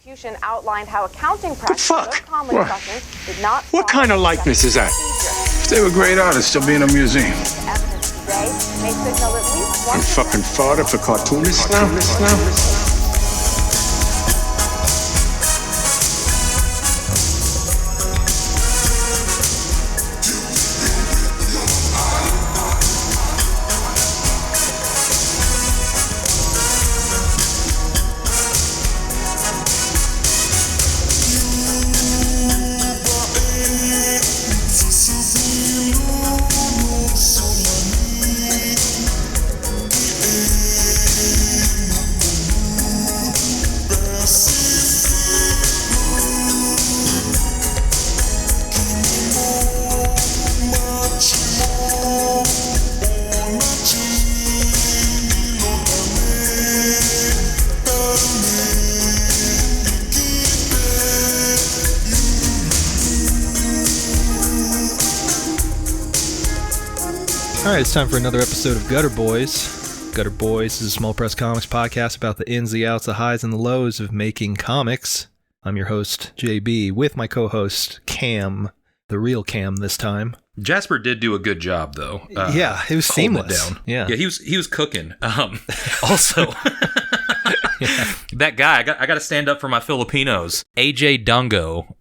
prosecution outlined how accounting practices did not. What kind of likeness is that? If they were great artists, they'll be in a museum. Evidence today may signal at least one. I'm fucking fodder for cartoonists now. Alright, it's time for another episode of Gutter Boys. Gutter Boys is a small press comics podcast about the ins, the outs, the highs, and the lows of making comics. I'm your host, JB, with my co-host, Cam, the real Cam this time. Jasper did do a good job, though. Yeah, it was seamless. Down. Yeah, he was cooking. Also, that guy, I got to stand up for my Filipinos. AJ Dungo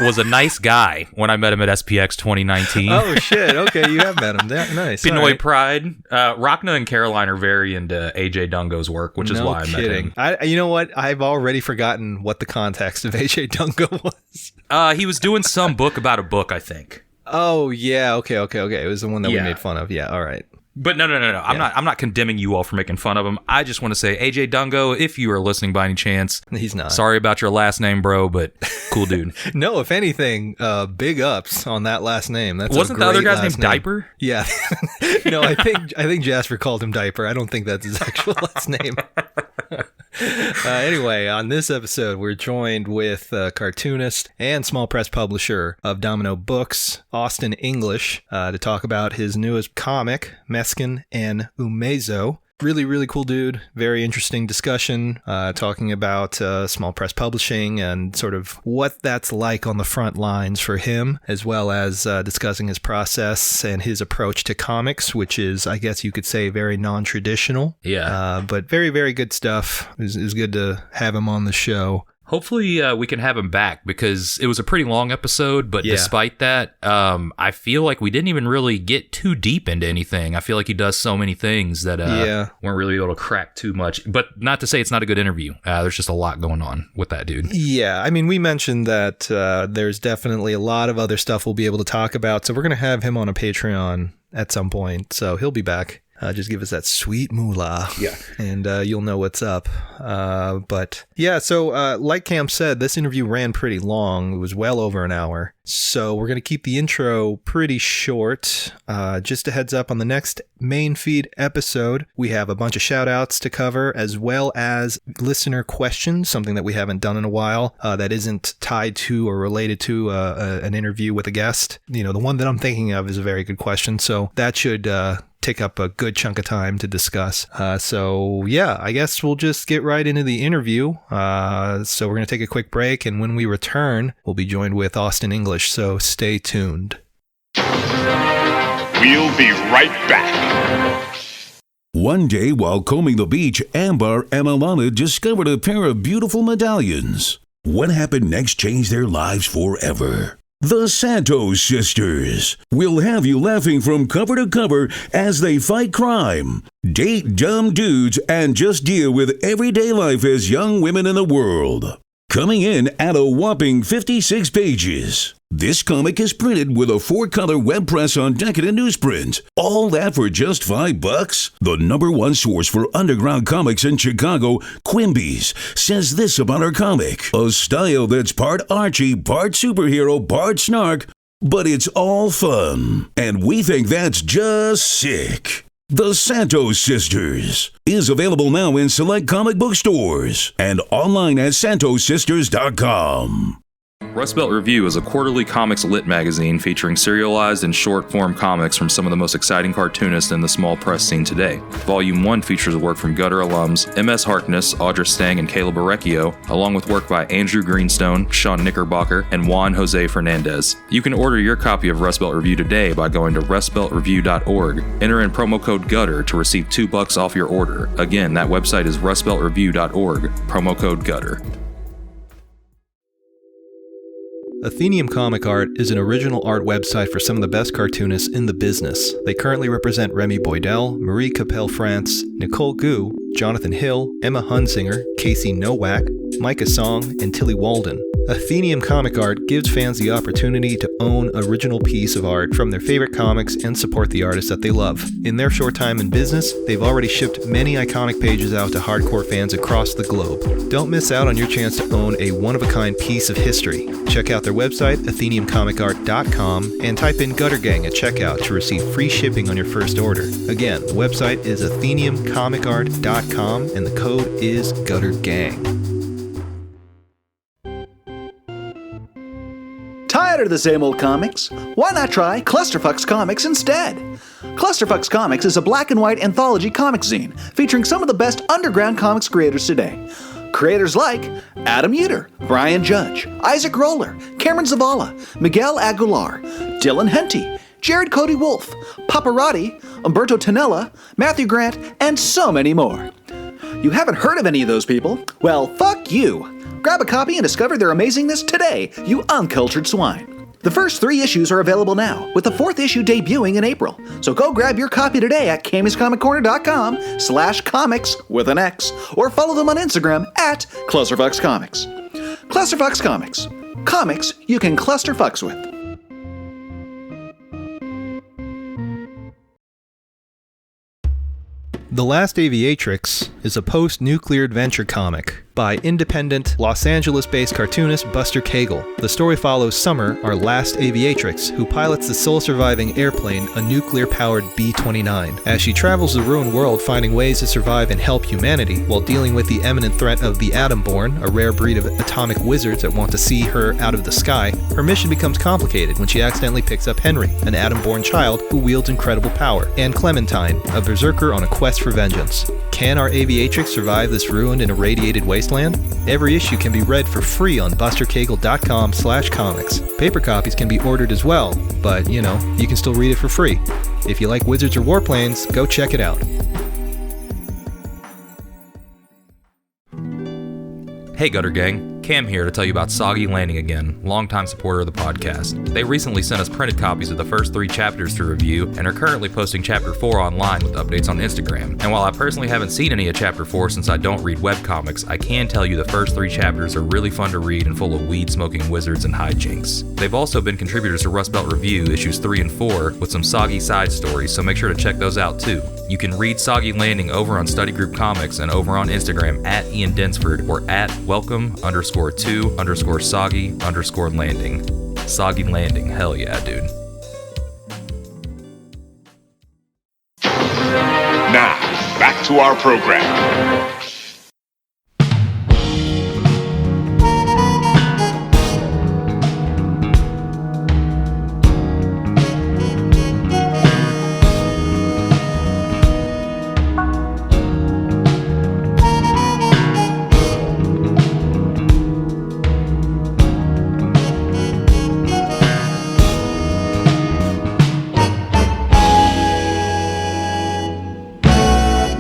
was a nice guy when I met him at SPX 2019. Oh, shit. Okay, you have met him. Nice. Pinoy right. Pride. Rachna and Caroline are very into AJ Dungo's work, which is why I met him. You know what? I've already forgotten what the context of AJ Dungo was. He was doing some book about a book, I think. Oh, yeah. Okay. It was the one that we made fun of. Yeah, all right. But no. Yeah. I'm not condemning you all for making fun of him. I just want to say, AJ Dungo, if you are listening by any chance, he's not. Sorry about your last name, bro, but cool dude. No, if anything, big ups on that last name. Wasn't the other guy's name Diaper? Yeah. No, I think Jasper called him Diaper. I don't think that's his actual last name. Anyway, on this episode, we're joined with cartoonist and small press publisher of Domino Books, Austin English, to talk about his newest comic, Meskin and Umezo. Really, really cool dude. Very interesting discussion, talking about small press publishing and sort of what that's like on the front lines for him, as well as discussing his process and his approach to comics, which is, I guess you could say, very non-traditional. Yeah. But very, very good stuff. It was good to have him on the show. Hopefully we can have him back because it was a pretty long episode, but despite that, I feel like we didn't even really get too deep into anything. I feel like he does so many things that weren't really able to crack too much. But not to say it's not a good interview. There's just a lot going on with that dude. Yeah, I mean, we mentioned that there's definitely a lot of other stuff we'll be able to talk about. So we're going to have him on a Patreon at some point. So he'll be back. Just give us that sweet moolah, and you'll know what's up. But yeah, so like Cam said, this interview ran pretty long. It was well over an hour. So we're going to keep the intro pretty short. Just a heads up, on the next main feed episode, we have a bunch of shout outs to cover, as well as listener questions, something that we haven't done in a while, that isn't tied to or related to an interview with a guest. You know, the one that I'm thinking of is a very good question. So that should take up a good chunk of time to discuss. So yeah, I guess we'll just get right into the interview. So we're going to take a quick break, and when we return, we'll be joined with Austin English. So stay tuned. We'll be right back. One day, while combing the beach, Ambar and Alana discovered a pair of beautiful medallions. What happened next changed their lives forever. The Santos Sisters will have you laughing from cover to cover as they fight crime, date dumb dudes, and just deal with everyday life as young women in the world. Coming in at a whopping 56 pages. This comic is printed with a 4-color web press on decadent newsprint. All that for just $5? The #1 source for underground comics in Chicago, Quimby's, says this about our comic. A style that's part Archie, part superhero, part snark, but it's all fun. And we think that's just sick. The Santos Sisters is available now in select comic book stores and online at santossisters.com. Rust Belt Review is a quarterly comics lit magazine featuring serialized and short-form comics from some of the most exciting cartoonists in the small press scene today. Volume 1 features work from Gutter alums M.S. Harkness, Audra Stang, and Caleb Orecchio, along with work by Andrew Greenstone, Sean Knickerbocker, and Juan Jose Fernandez. You can order your copy of Rust Belt Review today by going to rustbeltreview.org. Enter in promo code GUTTER to receive $2 off your order. Again, that website is rustbeltreview.org. Promo code GUTTER. Athenium Comic Art is an original art website for some of the best cartoonists in the business. They currently represent Remy Boydell, Marie Capel France, Nicole Gu, Jonathan Hill, Emma Hunsinger, Casey Nowak, Micah Song, and Tilly Walden. Athenium Comic Art gives fans the opportunity to own an original piece of art from their favorite comics and support the artists that they love. In their short time in business, they've already shipped many iconic pages out to hardcore fans across the globe. Don't miss out on your chance to own a one-of-a-kind piece of history. Check out their website, atheniumcomicart.com, and type in Gutter Gang at checkout to receive free shipping on your first order. Again, the website is atheniumcomicart.com, and the code is Gutter Gang. Tired of the same old comics? Why not try Clusterfucks Comics instead? Clusterfucks Comics is a black and white anthology comic zine featuring some of the best underground comics creators today. Creators like Adam Uter, Brian Judge, Isaac Roller, Cameron Zavala, Miguel Aguilar, Dylan Henty, Jared Cody Wolf, Paparotti, Umberto Tonella, Matthew Grant, and so many more. You haven't heard of any of those people? Well, fuck you! Grab a copy and discover their amazingness today, you uncultured swine. The first 3 issues are available now, with the 4th issue debuting in April. So go grab your copy today at kamiescomiccorner.com/comics with an X, or follow them on Instagram at Clusterfucks Comics. Clusterfucks Comics. Comics you can clusterfucks with. The Last Aviatrix is a post-nuclear adventure comic by independent, Los Angeles-based cartoonist Buster Cagle. The story follows Summer, our last aviatrix, who pilots the sole-surviving airplane, a nuclear-powered B-29, as she travels the ruined world finding ways to survive and help humanity while dealing with the imminent threat of the Atom-born, a rare breed of atomic wizards that want to see her out of the sky. Her mission becomes complicated when she accidentally picks up Henry, an Atom-born child who wields incredible power, and Clementine, a berserker on a quest for vengeance. Can our aviatrix survive this ruined and irradiated wasteland? Every issue can be read for free on bustercagle.com/comics. Paper copies can be ordered as well, but you can still read it for free. If you like wizards or warplanes, go check it out. Hey Gutter Gang, Cam here to tell you about Soggy Landing again, longtime supporter of the podcast. They recently sent us printed copies of the first 3 chapters to review and are currently posting Chapter 4 online with updates on Instagram. And while I personally haven't seen any of Chapter 4 since I don't read webcomics, I can tell you the first 3 chapters are really fun to read and full of weed-smoking wizards and hijinks. They've also been contributors to Rust Belt Review issues 3 and 4 with some soggy side stories, so make sure to check those out too. You can read Soggy Landing over on Study Group Comics and over on Instagram at Ian Densford or at welcome_2_soggy_landing. Soggy Landing, hell yeah, dude. Now, back to our program.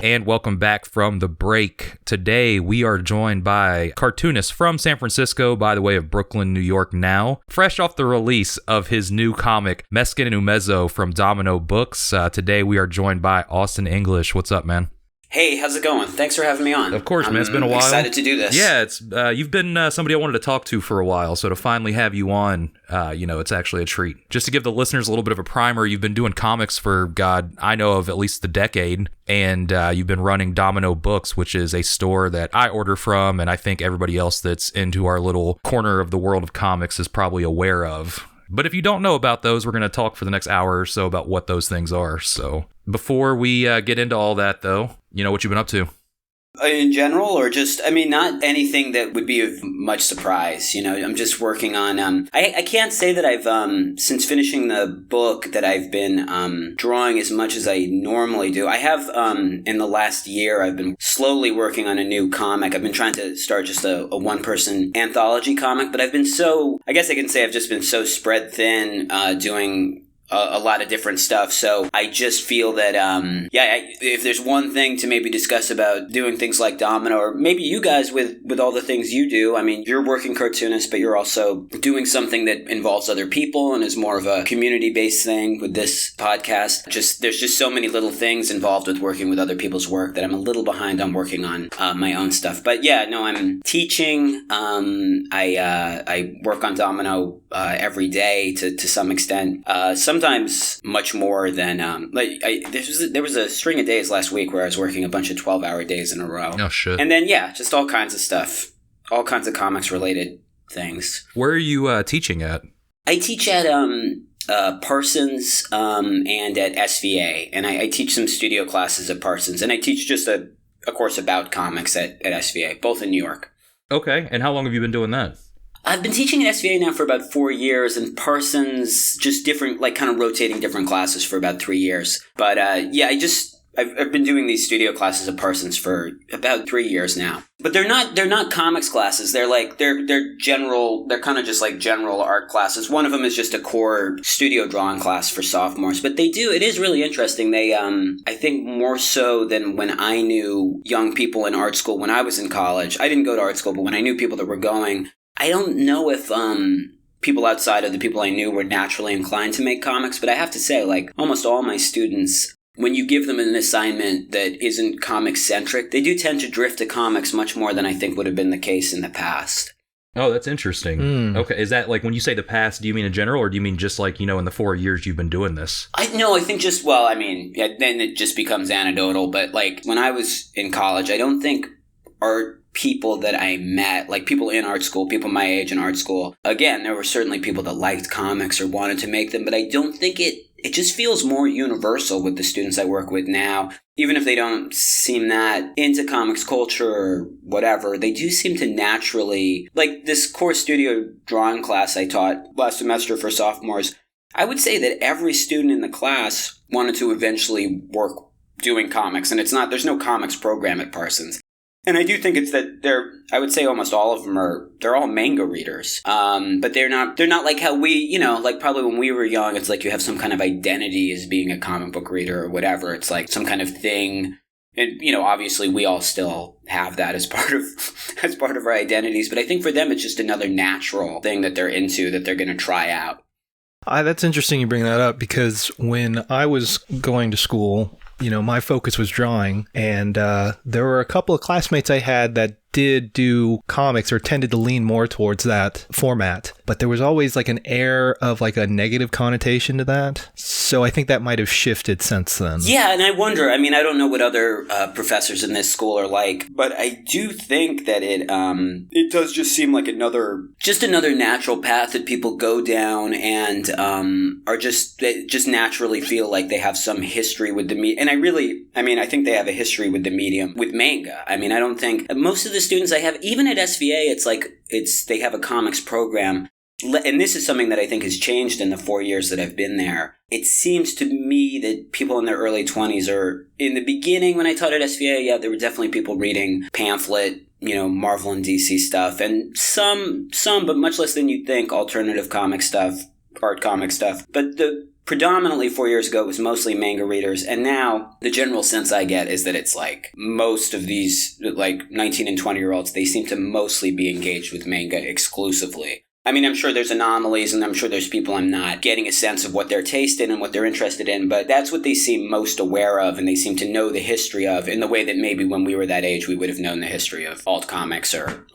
And welcome back from the break. Today we are joined by cartoonist from San Francisco by the way of Brooklyn, New York now. Fresh off the release of his new comic, Meskin and Umezo from Domino Books. Today we are joined by Austin English. What's up, man? Hey, how's it going? Thanks for having me on. Of course, man. It's been a while. Excited to do this. Yeah, you've been somebody I wanted to talk to for a while, so to finally have you on, it's actually a treat. Just to give the listeners a little bit of a primer, you've been doing comics for, God, I know of at least a decade, and you've been running Domino Books, which is a store that I order from, and I think everybody else that's into our little corner of the world of comics is probably aware of. But if you don't know about those, we're going to talk for the next hour or so about what those things are. So before we get into all that, though, what you've been up to? In general, or just, I mean, not anything that would be of much surprise. You know, I'm just working on, I can't say that I've, since finishing the book, that I've been drawing as much as I normally do. I have, in the last year, I've been slowly working on a new comic. I've been trying to start just a one-person anthology comic, but I guess I can say I've just been so spread thin doing a lot of different stuff. So I just feel that, if there's one thing to maybe discuss about doing things like Domino, or maybe you guys with all the things you do, I mean, you're a working cartoonist, but you're also doing something that involves other people and is more of a community-based thing with this podcast. There's just so many little things involved with working with other people's work that I'm a little behind on working on my own stuff. But yeah, no, I'm teaching. I work on Domino every day to some extent. Sometimes much more than there was a string of days last week where I was working a bunch of 12-hour days in a row. Oh shit! And then just all kinds of stuff, all kinds of comics related things. Where are you teaching at? I teach at Parsons and at SVA, and I teach some studio classes at Parsons, and I teach just a course about comics at SVA, both in New York. Okay, and how long have you been doing that? I've been teaching at SVA now for about 4 years, and Parsons, just different, like kind of rotating different classes for about 3 years. But I've been doing these studio classes at Parsons for about 3 years now. But they're not comics classes. They're general. They're kind of just like general art classes. One of them is just a core studio drawing class for sophomores. But it is really interesting. They I think more so than when I knew young people in art school when I was in college. I didn't go to art school, but when I knew people that were going, I don't know if people outside of the people I knew were naturally inclined to make comics, but I have to say, like, almost all my students, when you give them an assignment that isn't comic-centric, they do tend to drift to comics much more than I think would have been the case in the past. Oh, that's interesting. Okay, is that, like, when you say the past, do you mean in general, or do you mean just, like, in the 4 years you've been doing this? I think just, then it just becomes anecdotal, but, like, when I was in college, I don't think art people that I met, like people in art school, people my age in art school, again, there were certainly people that liked comics or wanted to make them, but I don't think it just feels more universal with the students I work with now. Even if they don't seem that into comics culture or whatever, they do seem to naturally, like this core studio drawing class I taught last semester for sophomores, I would say that every student in the class wanted to eventually work doing comics, and there's no comics program at Parsons. And I do think it's that I would say almost all of them they're all manga readers. But they're not like how we, like probably when we were young, it's like you have some kind of identity as being a comic book reader or whatever. It's like some kind of thing. And, obviously we all still have that as part of our identities. But I think for them, it's just another natural thing that they're into, that they're going to try out. That's interesting you bring that up, because when I was going to school, my focus was drawing, and there were a couple of classmates I had that did do comics or tended to lean more towards that format, but there was always like an air of like a negative connotation to that. So I think that might have shifted since then. Yeah, and I wonder, I don't know what other professors in this school are like, but I do think that it does just seem like another natural path that people go down and are just naturally feel like they have some history with the medium. And I think they have a history with the medium, with manga. I don't think most of the students I have, even at SVA, they have a comics program. And this is something that I think has changed in the 4 years that I've been there. It seems to me that people in their early 20s are, in the beginning when I taught at SVA, there were definitely people reading pamphlet, Marvel and DC stuff, and some, but much less than you'd think, alternative comic stuff, art comic stuff. But predominantly 4 years ago, it was mostly manga readers. And now the general sense I get is that it's like most of these like 19 and 20-year-olds, they seem to mostly be engaged with manga exclusively. I'm sure there's anomalies, and I'm sure there's people I'm not getting a sense of what they're tasting and what they're interested in, but that's what they seem most aware of, and they seem to know the history of in the way that maybe when we were that age, we would have known the history of alt comics or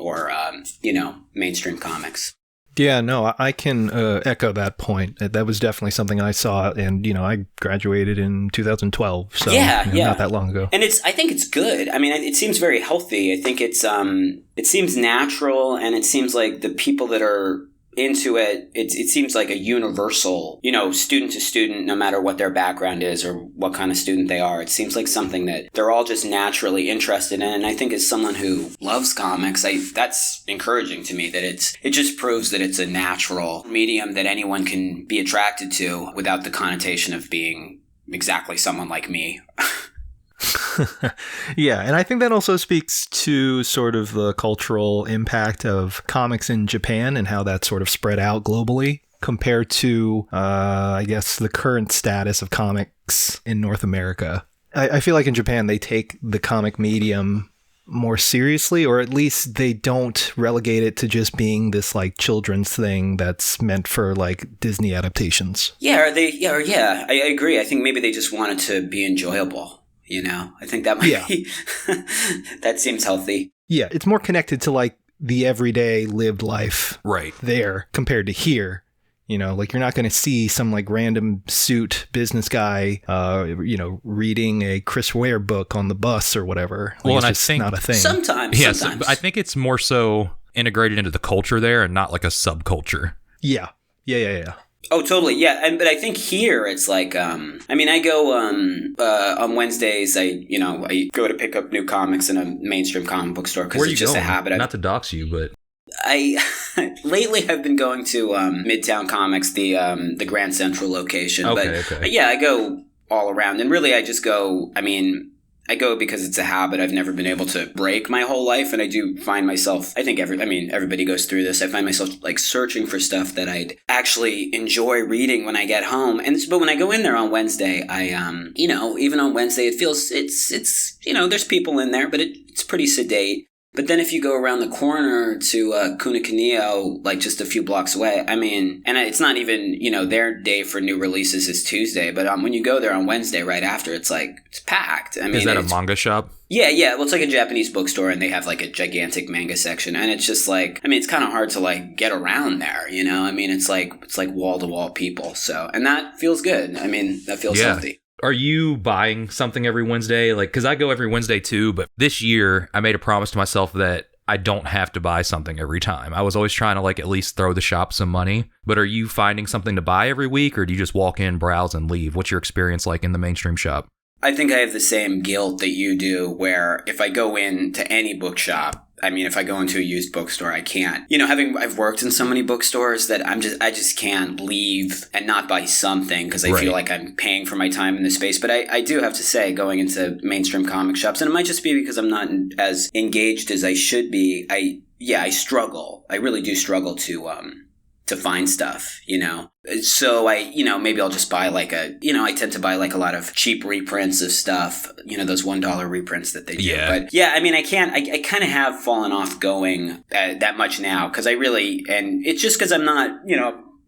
mainstream comics. Yeah, no, I can echo that point. That was definitely something I saw, and I graduated in 2012, so not that long ago. And I think it's good. It seems very healthy. I think it seems natural, and it seems like the people that are into it, it seems like a universal, student to student, no matter what their background is or what kind of student they are. It seems like something that they're all just naturally interested in. And I think as someone who loves comics, that's encouraging to me, that it just proves that it's a natural medium that anyone can be attracted to without the connotation of being exactly someone like me. Yeah, and I think that also speaks to sort of the cultural impact of comics in Japan and how that sort of spread out globally compared to, I guess, the current status of comics in North America. I feel like in Japan, they take the comic medium more seriously, or at least they don't relegate it to just being this like children's thing that's meant for like Disney adaptations. Yeah, I agree. I think maybe they just want it to be enjoyable. I think that might be, that seems healthy. Yeah, it's more connected to like the everyday lived life right there compared to here. Like you're not going to see some like random suit business guy, reading a Chris Ware book on the bus or whatever. Like, well, and it's just not a thing. Sometimes. Yes, I think it's more so integrated into the culture there and not like a subculture. Yeah. Oh, totally. Yeah. But I think here it's like, I go on Wednesdays, I go to pick up new comics in a mainstream comic book store because it's just a habit. Not to dox you, but lately I've been going to Midtown Comics, the Grand Central location. Okay. But yeah, I go all around, and really I just go. I go because it's a habit I've never been able to break my whole life, and I do find myself, I think everybody goes through this, I find myself like searching for stuff that I'd actually enjoy reading when I get home. But when I go in there on Wednesday, I even on Wednesday it feels it's there's people in there, but it's pretty sedate. But then if you go around the corner to Kunakaniyo, like just a few blocks away, and it's not even, their day for new releases is Tuesday, but when you go there on Wednesday right after, it's packed. Is that a manga shop? Yeah. Well, it's like a Japanese bookstore, and they have like a gigantic manga section, and it's just like, it's kind of hard to like get around there, it's like wall to wall people. So, and that feels good. That feels healthy. Are you buying something every Wednesday? Like, because I go every Wednesday too, but this year I made a promise to myself that I don't have to buy something every time. I was always trying to like at least throw the shop some money. But are you finding something to buy every week, or do you just walk in, browse, and leave? What's your experience like in the mainstream shop? I think I have the same guilt that you do, where if I go into any bookshop, if I go into a used bookstore, I can't. I've worked in so many bookstores that I just can't leave and not buy something because I feel like I'm paying for my time in the space. But I do have to say, going into mainstream comic shops, and it might just be because I'm not as engaged as I should be. I struggle. I really do struggle to find stuff, So maybe I'll just buy I tend to buy like a lot of cheap reprints of stuff, those $1 reprints that they do. Yeah. But yeah, I kind of have fallen off going that much now because and it's just because I'm not,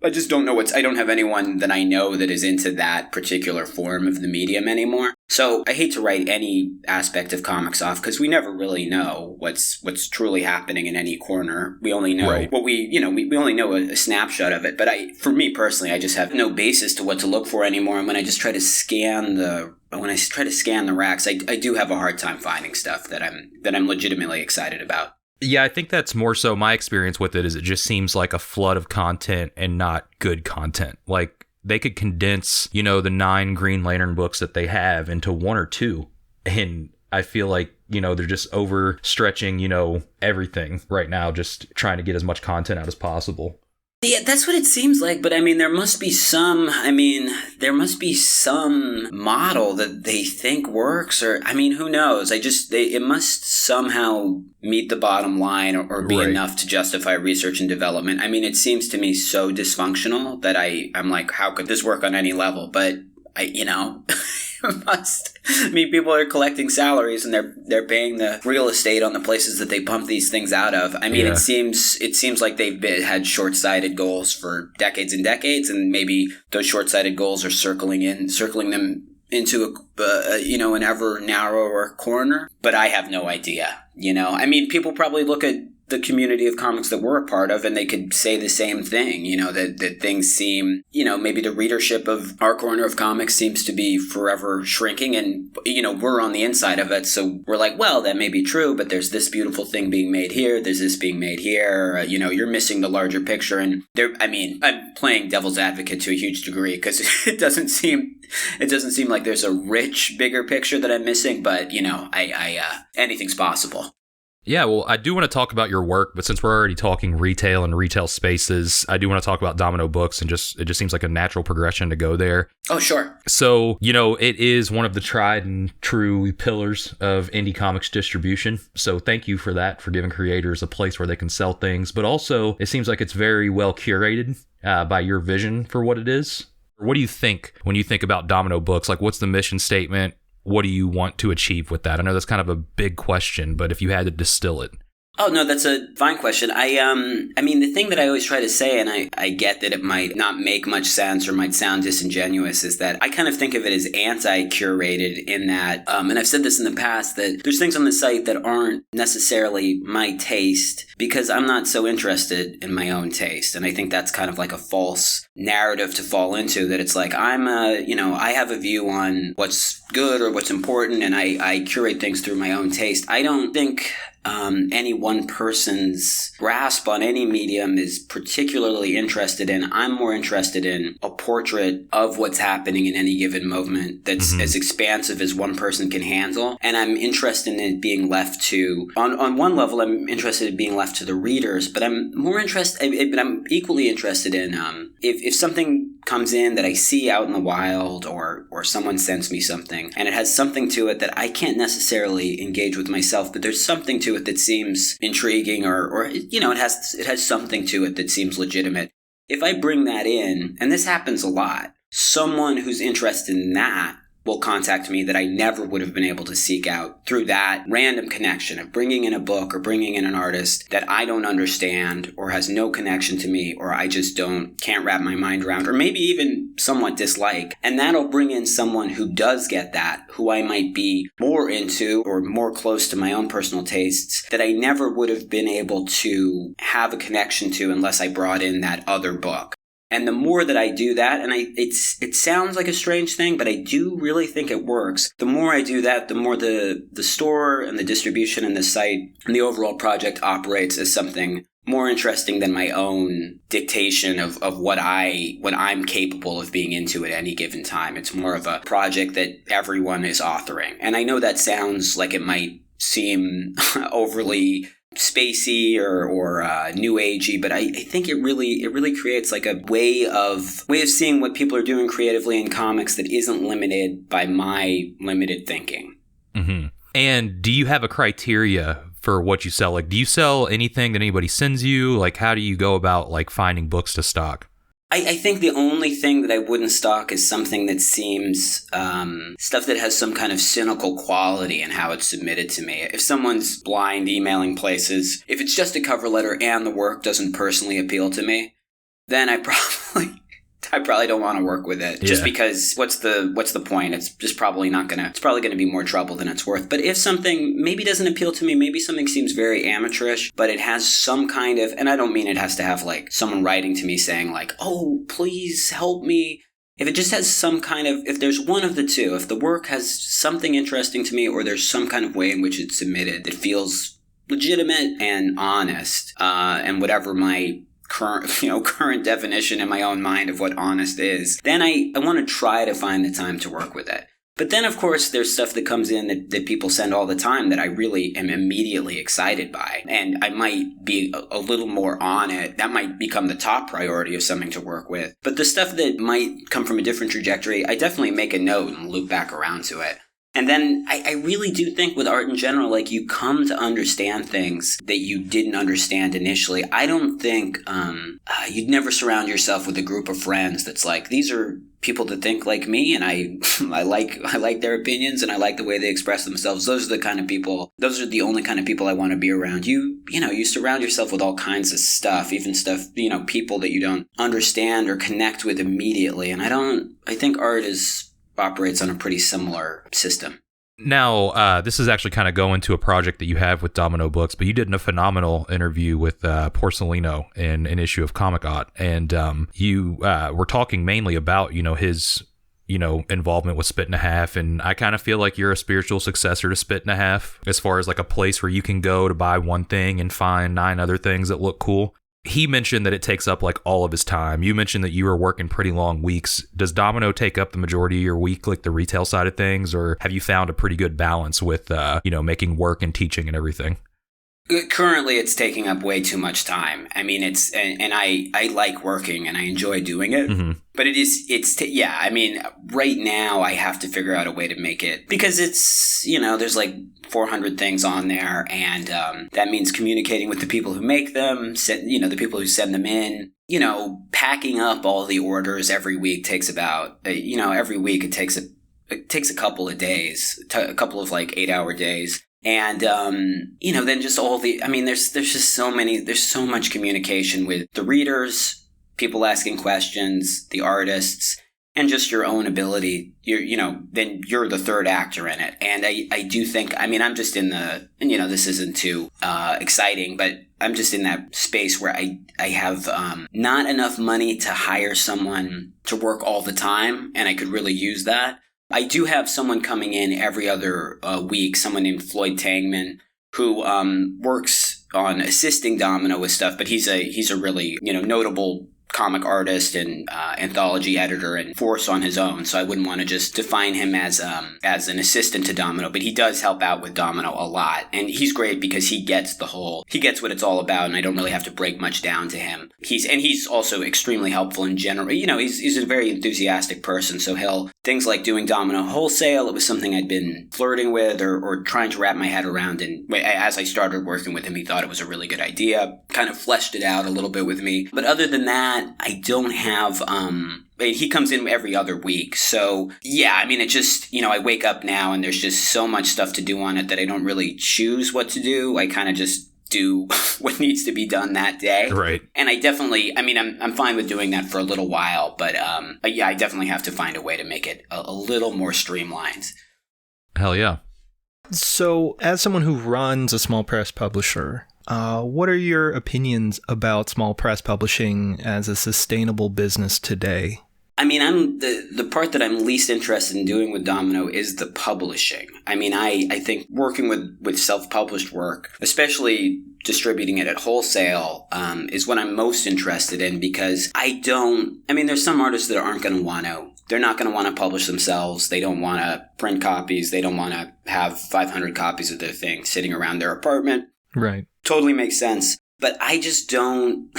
I just don't know I don't have anyone that I know that is into that particular form of the medium anymore. So I hate to write any aspect of comics off because we never really know what's truly happening in any corner. We only know what we only know a snapshot of it. But for me personally, I just have no basis to what to look for anymore. And when I just try to scan the racks, I do have a hard time finding stuff that I'm legitimately excited about. Yeah, I think that's more so my experience with it is it just seems like a flood of content and not good content. Like they could condense, the 9 Green Lantern books that they have into 1 or 2. And I feel like, they're just overstretching, everything right now, just trying to get as much content out as possible. Yeah, that's what it seems like. But there must be some model that they think works, or who knows? It must somehow meet the bottom line or be enough to justify research and development. It seems to me so dysfunctional that I'm like, how could this work on any level? But it must. People are collecting salaries and they're paying the real estate on the places that they pump these things out of. It seems like they've had short-sighted goals for decades and decades, and maybe those short-sighted goals are circling them into an ever narrower corner. But I have no idea. People probably look at the community of comics that we're a part of, and they could say the same thing, that things seem, maybe the readership of our corner of comics seems to be forever shrinking, and, we're on the inside of it, so we're like, well, that may be true, but there's this beautiful thing being made here, there's this being made here, you're missing the larger picture, and I'm playing devil's advocate to a huge degree, because it doesn't seem like there's a rich, bigger picture that I'm missing, but, anything's possible. Yeah, well, I do want to talk about your work, but since we're already talking retail and retail spaces, I do want to talk about Domino Books, and it just seems like a natural progression to go there. Oh, sure. So, it is one of the tried and true pillars of indie comics distribution. So thank you for that, for giving creators a place where they can sell things. But also, it seems like it's very well curated by your vision for what it is. What do you think when you think about Domino Books? Like, what's the mission statement? What do you want to achieve with that? I know that's kind of a big question, but if you had to distill it. Oh, no, that's a fine question. The thing that I always try to say, and I get that it might not make much sense or might sound disingenuous, is that I kind of think of it as anti-curated in that, and I've said this in the past, that there's things on the site that aren't necessarily my taste because I'm not so interested in my own taste. And I think that's kind of like a false narrative to fall into, that it's like I have a view on what's good or what's important, and I curate things through my own taste. I don't think any one person's grasp on any medium is particularly interested in. I'm more interested in a portrait of what's happening in any given moment that's as expansive as one person can handle. And I'm interested in it being left to, on one level, I'm interested in being left to the readers, but I'm equally interested in if something comes in that I see out in the wild, or someone sends me something and it has something to it that I can't necessarily engage with myself, but there's something to it that seems intriguing, or it has something to it that seems legitimate. If I bring that in, and this happens a lot, someone who's interested in that will contact me that I never would have been able to seek out through that random connection of bringing in a book or bringing in an artist that I don't understand or has no connection to me, or I just can't wrap my mind around, or maybe even somewhat dislike. And that'll bring in someone who does get that, who I might be more into or more close to my own personal tastes that I never would have been able to have a connection to unless I brought in that other book. And the more that I do that, and it sounds like a strange thing, but I do really think it works. The more I do that, the more the store and the distribution and the site and the overall project operates as something more interesting than my own dictation of what I'm capable of being into at any given time. It's more of a project that everyone is authoring. And I know that sounds like it might seem overly spacey or new agey, but I think it really creates like a way of seeing what people are doing creatively in comics that isn't limited by my limited thinking. Mm-hmm. And do you have a criteria for what you sell? Like, do you sell anything that anybody sends you? Like, how do you go about like finding books to stock? I think the only thing that I wouldn't stock is something that seems stuff that has some kind of cynical quality in how it's submitted to me. If someone's blind emailing places, if it's just a cover letter and the work doesn't personally appeal to me, then I probably don't want to work with it. Just because what's the point? It's just probably gonna be more trouble than it's worth. But if something maybe doesn't appeal to me, maybe something seems very amateurish, but it has some kind of, and I don't mean it has to have like someone writing to me saying like, oh, please help me. If it just has some kind of, if there's one of the two, if the work has something interesting to me, or there's some kind of way in which it's submitted that feels legitimate and honest, and whatever my current definition in my own mind of what honest is, then I want to try to find the time to work with it. But then, of course, there's stuff that comes in that people send all the time that I really am immediately excited by. And I might be a little more on it. That might become the top priority of something to work with. But the stuff that might come from a different trajectory, I definitely make a note and loop back around to it. And then I really do think with art in general, like you come to understand things that you didn't understand initially. I don't think you'd never surround yourself with a group of friends that's like, these are people that think like me, and I like their opinions and I like the way they express themselves. Those are the only kind of people I want to be around. You surround yourself with all kinds of stuff, even stuff, people that you don't understand or connect with immediately. And I think art operates on a pretty similar system. Now, this is actually kind of going to a project that you have with Domino Books, but you did a phenomenal interview with Porcelino in an issue of Comic Art, and you were talking mainly about, his, involvement with Spit and a Half, and I kind of feel like you're a spiritual successor to Spit and a Half, as far as like a place where you can go to buy one thing and find 9 other things that look cool. He mentioned that it takes up like all of his time. You mentioned that you were working pretty long weeks. Does Domino take up the majority of your week, like the retail side of things, or have you found a pretty good balance with, making work and teaching and everything? Currently, it's taking up way too much time. I mean, I like working and I enjoy doing it, but right now I have to figure out a way to make it, because it's, there's like 400 things on there, and that means communicating with the people who make them, the people who send them in, packing up all the orders every week takes about, every week it takes a couple of days, a couple of like 8-hour days. And, then just there's so much communication with the readers, people asking questions, the artists, and just your own ability. Then you're the third actor in it. And I do think, I'm just in this isn't too, exciting, but I'm just in that space where I have, not enough money to hire someone to work all the time. And I could really use that. I do have someone coming in every other week, someone named Floyd Tangman, who works on assisting Domino with stuff, but he's a really notable comic artist and anthology editor and force on his own. So I wouldn't want to just define him as an assistant to Domino, but he does help out with Domino a lot. And he's great because he gets what it's all about, and I don't really have to break much down to him. He's also extremely helpful in general. He's a very enthusiastic person. So things like doing Domino wholesale, it was something I'd been flirting with or trying to wrap my head around. And as I started working with him, he thought it was a really good idea, kind of fleshed it out a little bit with me. But other than that, I don't have, he comes in every other week. So yeah, it just, I wake up now and there's just so much stuff to do on it that I don't really choose what to do. I kind of just do what needs to be done that day. Right. And I definitely, I'm fine with doing that for a little while, but yeah, I definitely have to find a way to make it a little more streamlined. Hell yeah. So as someone who runs a small press publisher, what are your opinions about small press publishing as a sustainable business today? I'm the part that I'm least interested in doing with Domino is the publishing. I think working with self-published work, especially distributing it at wholesale, is what I'm most interested in, because there's some artists that aren't going to want to. They're not going to want to publish themselves. They don't want to print copies. They don't want to have 500 copies of their thing sitting around their apartment. Right. Totally makes sense. But I just don't...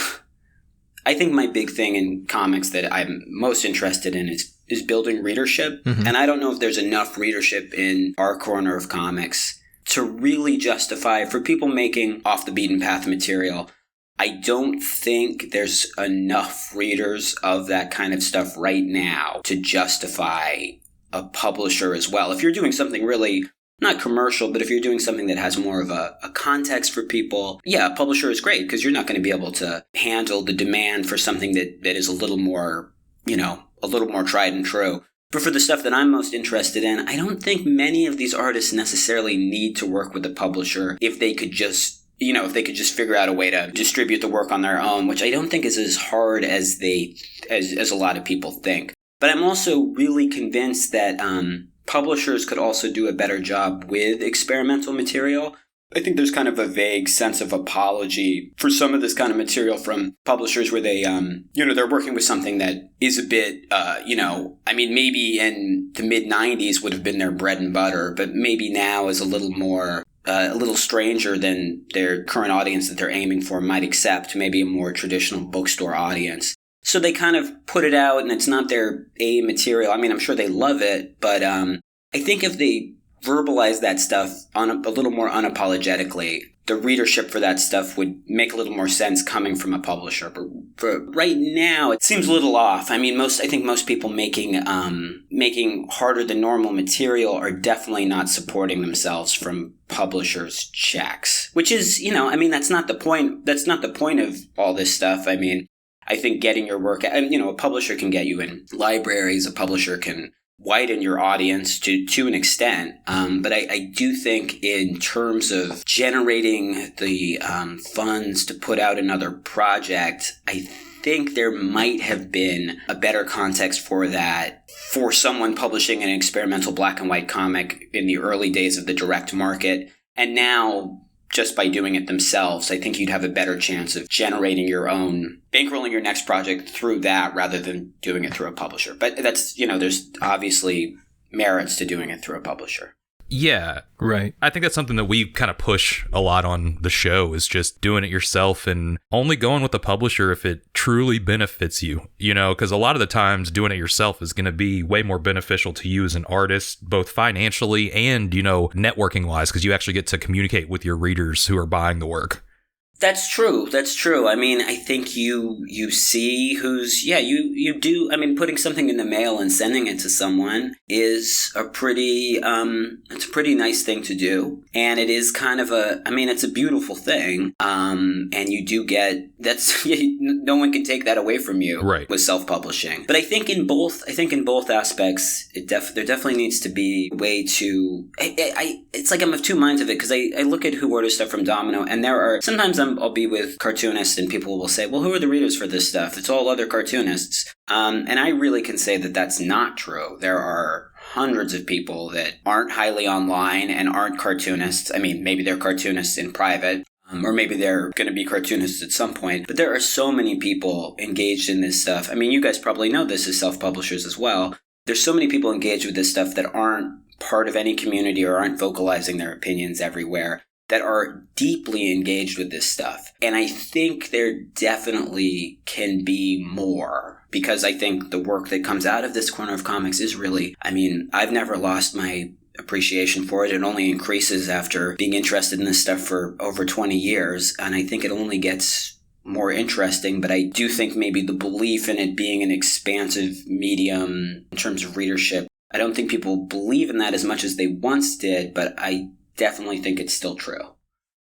I think my big thing in comics that I'm most interested in is building readership. Mm-hmm. And I don't know if there's enough readership in our corner of comics to really justify, for people making off the beaten path material, I don't think there's enough readers of that kind of stuff right now to justify a publisher as well. If you're doing something really... not commercial, but if you're doing something that has more of a context for people, yeah, a publisher is great, because you're not going to be able to handle the demand for something that is a little more, a little more tried and true. But for the stuff that I'm most interested in, I don't think many of these artists necessarily need to work with a publisher if they could just figure out a way to distribute the work on their own, which I don't think is as hard as a lot of people think. But I'm also really convinced that, publishers could also do a better job with experimental material. I think there's kind of a vague sense of apology for some of this kind of material from publishers where they, they're working with something that is a bit, maybe in the mid-90s would have been their bread and butter, but maybe now is a little stranger than their current audience that they're aiming for might accept, maybe a more traditional bookstore audience. So they kind of put it out, and it's not their A material. I'm sure they love it, but I think if they verbalize that stuff a little more unapologetically, the readership for that stuff would make a little more sense coming from a publisher. But for right now, it seems a little off. I think most people making harder than normal material are definitely not supporting themselves from publishers' checks, which is, that's not the point. That's not the point of all this stuff. I think getting your work, a publisher can get you in libraries, a publisher can widen your audience to an extent. But I do think in terms of generating the funds to put out another project, I think there might have been a better context for that for someone publishing an experimental black and white comic in the early days of the direct market. And now, just by doing it themselves, I think you'd have a better chance of generating your own, bankrolling your next project through that rather than doing it through a publisher. But that's, there's obviously merits to doing it through a publisher. Yeah, right. I think that's something that we kind of push a lot on the show, is just doing it yourself and only going with the publisher if it truly benefits you, because a lot of the times doing it yourself is going to be way more beneficial to you as an artist, both financially and, networking wise, because you actually get to communicate with your readers who are buying the work. That's true. I mean, I think you see who's, you do. I mean, putting something in the mail and sending it to someone is a pretty, it's a pretty nice thing to do. And it is kind of it's a beautiful thing. And you do get, no one can take that away from you with self-publishing. But I think in both aspects, there definitely needs to be a way to, it's like I'm of two minds of it, because I look at who orders stuff from Domino, and there are, sometimes I'll be with cartoonists and people will say, well, who are the readers for this stuff? It's all other cartoonists. And I really can say that that's not true. There are hundreds of people that aren't highly online and aren't cartoonists. I mean, maybe they're cartoonists in private, or maybe they're going to be cartoonists at some point. But there are so many people engaged in this stuff. I mean, you guys probably know this as self-publishers as well. There's so many people engaged with this stuff that aren't part of any community or aren't vocalizing their opinions everywhere, that are deeply engaged with this stuff. And I think there definitely can be more, because I think the work that comes out of this corner of comics is really, I've never lost my appreciation for it. It only increases after being interested in this stuff for over 20 years. And I think it only gets more interesting, but I do think maybe the belief in it being an expansive medium in terms of readership, I don't think people believe in that as much as they once did, but I definitely think it's still true.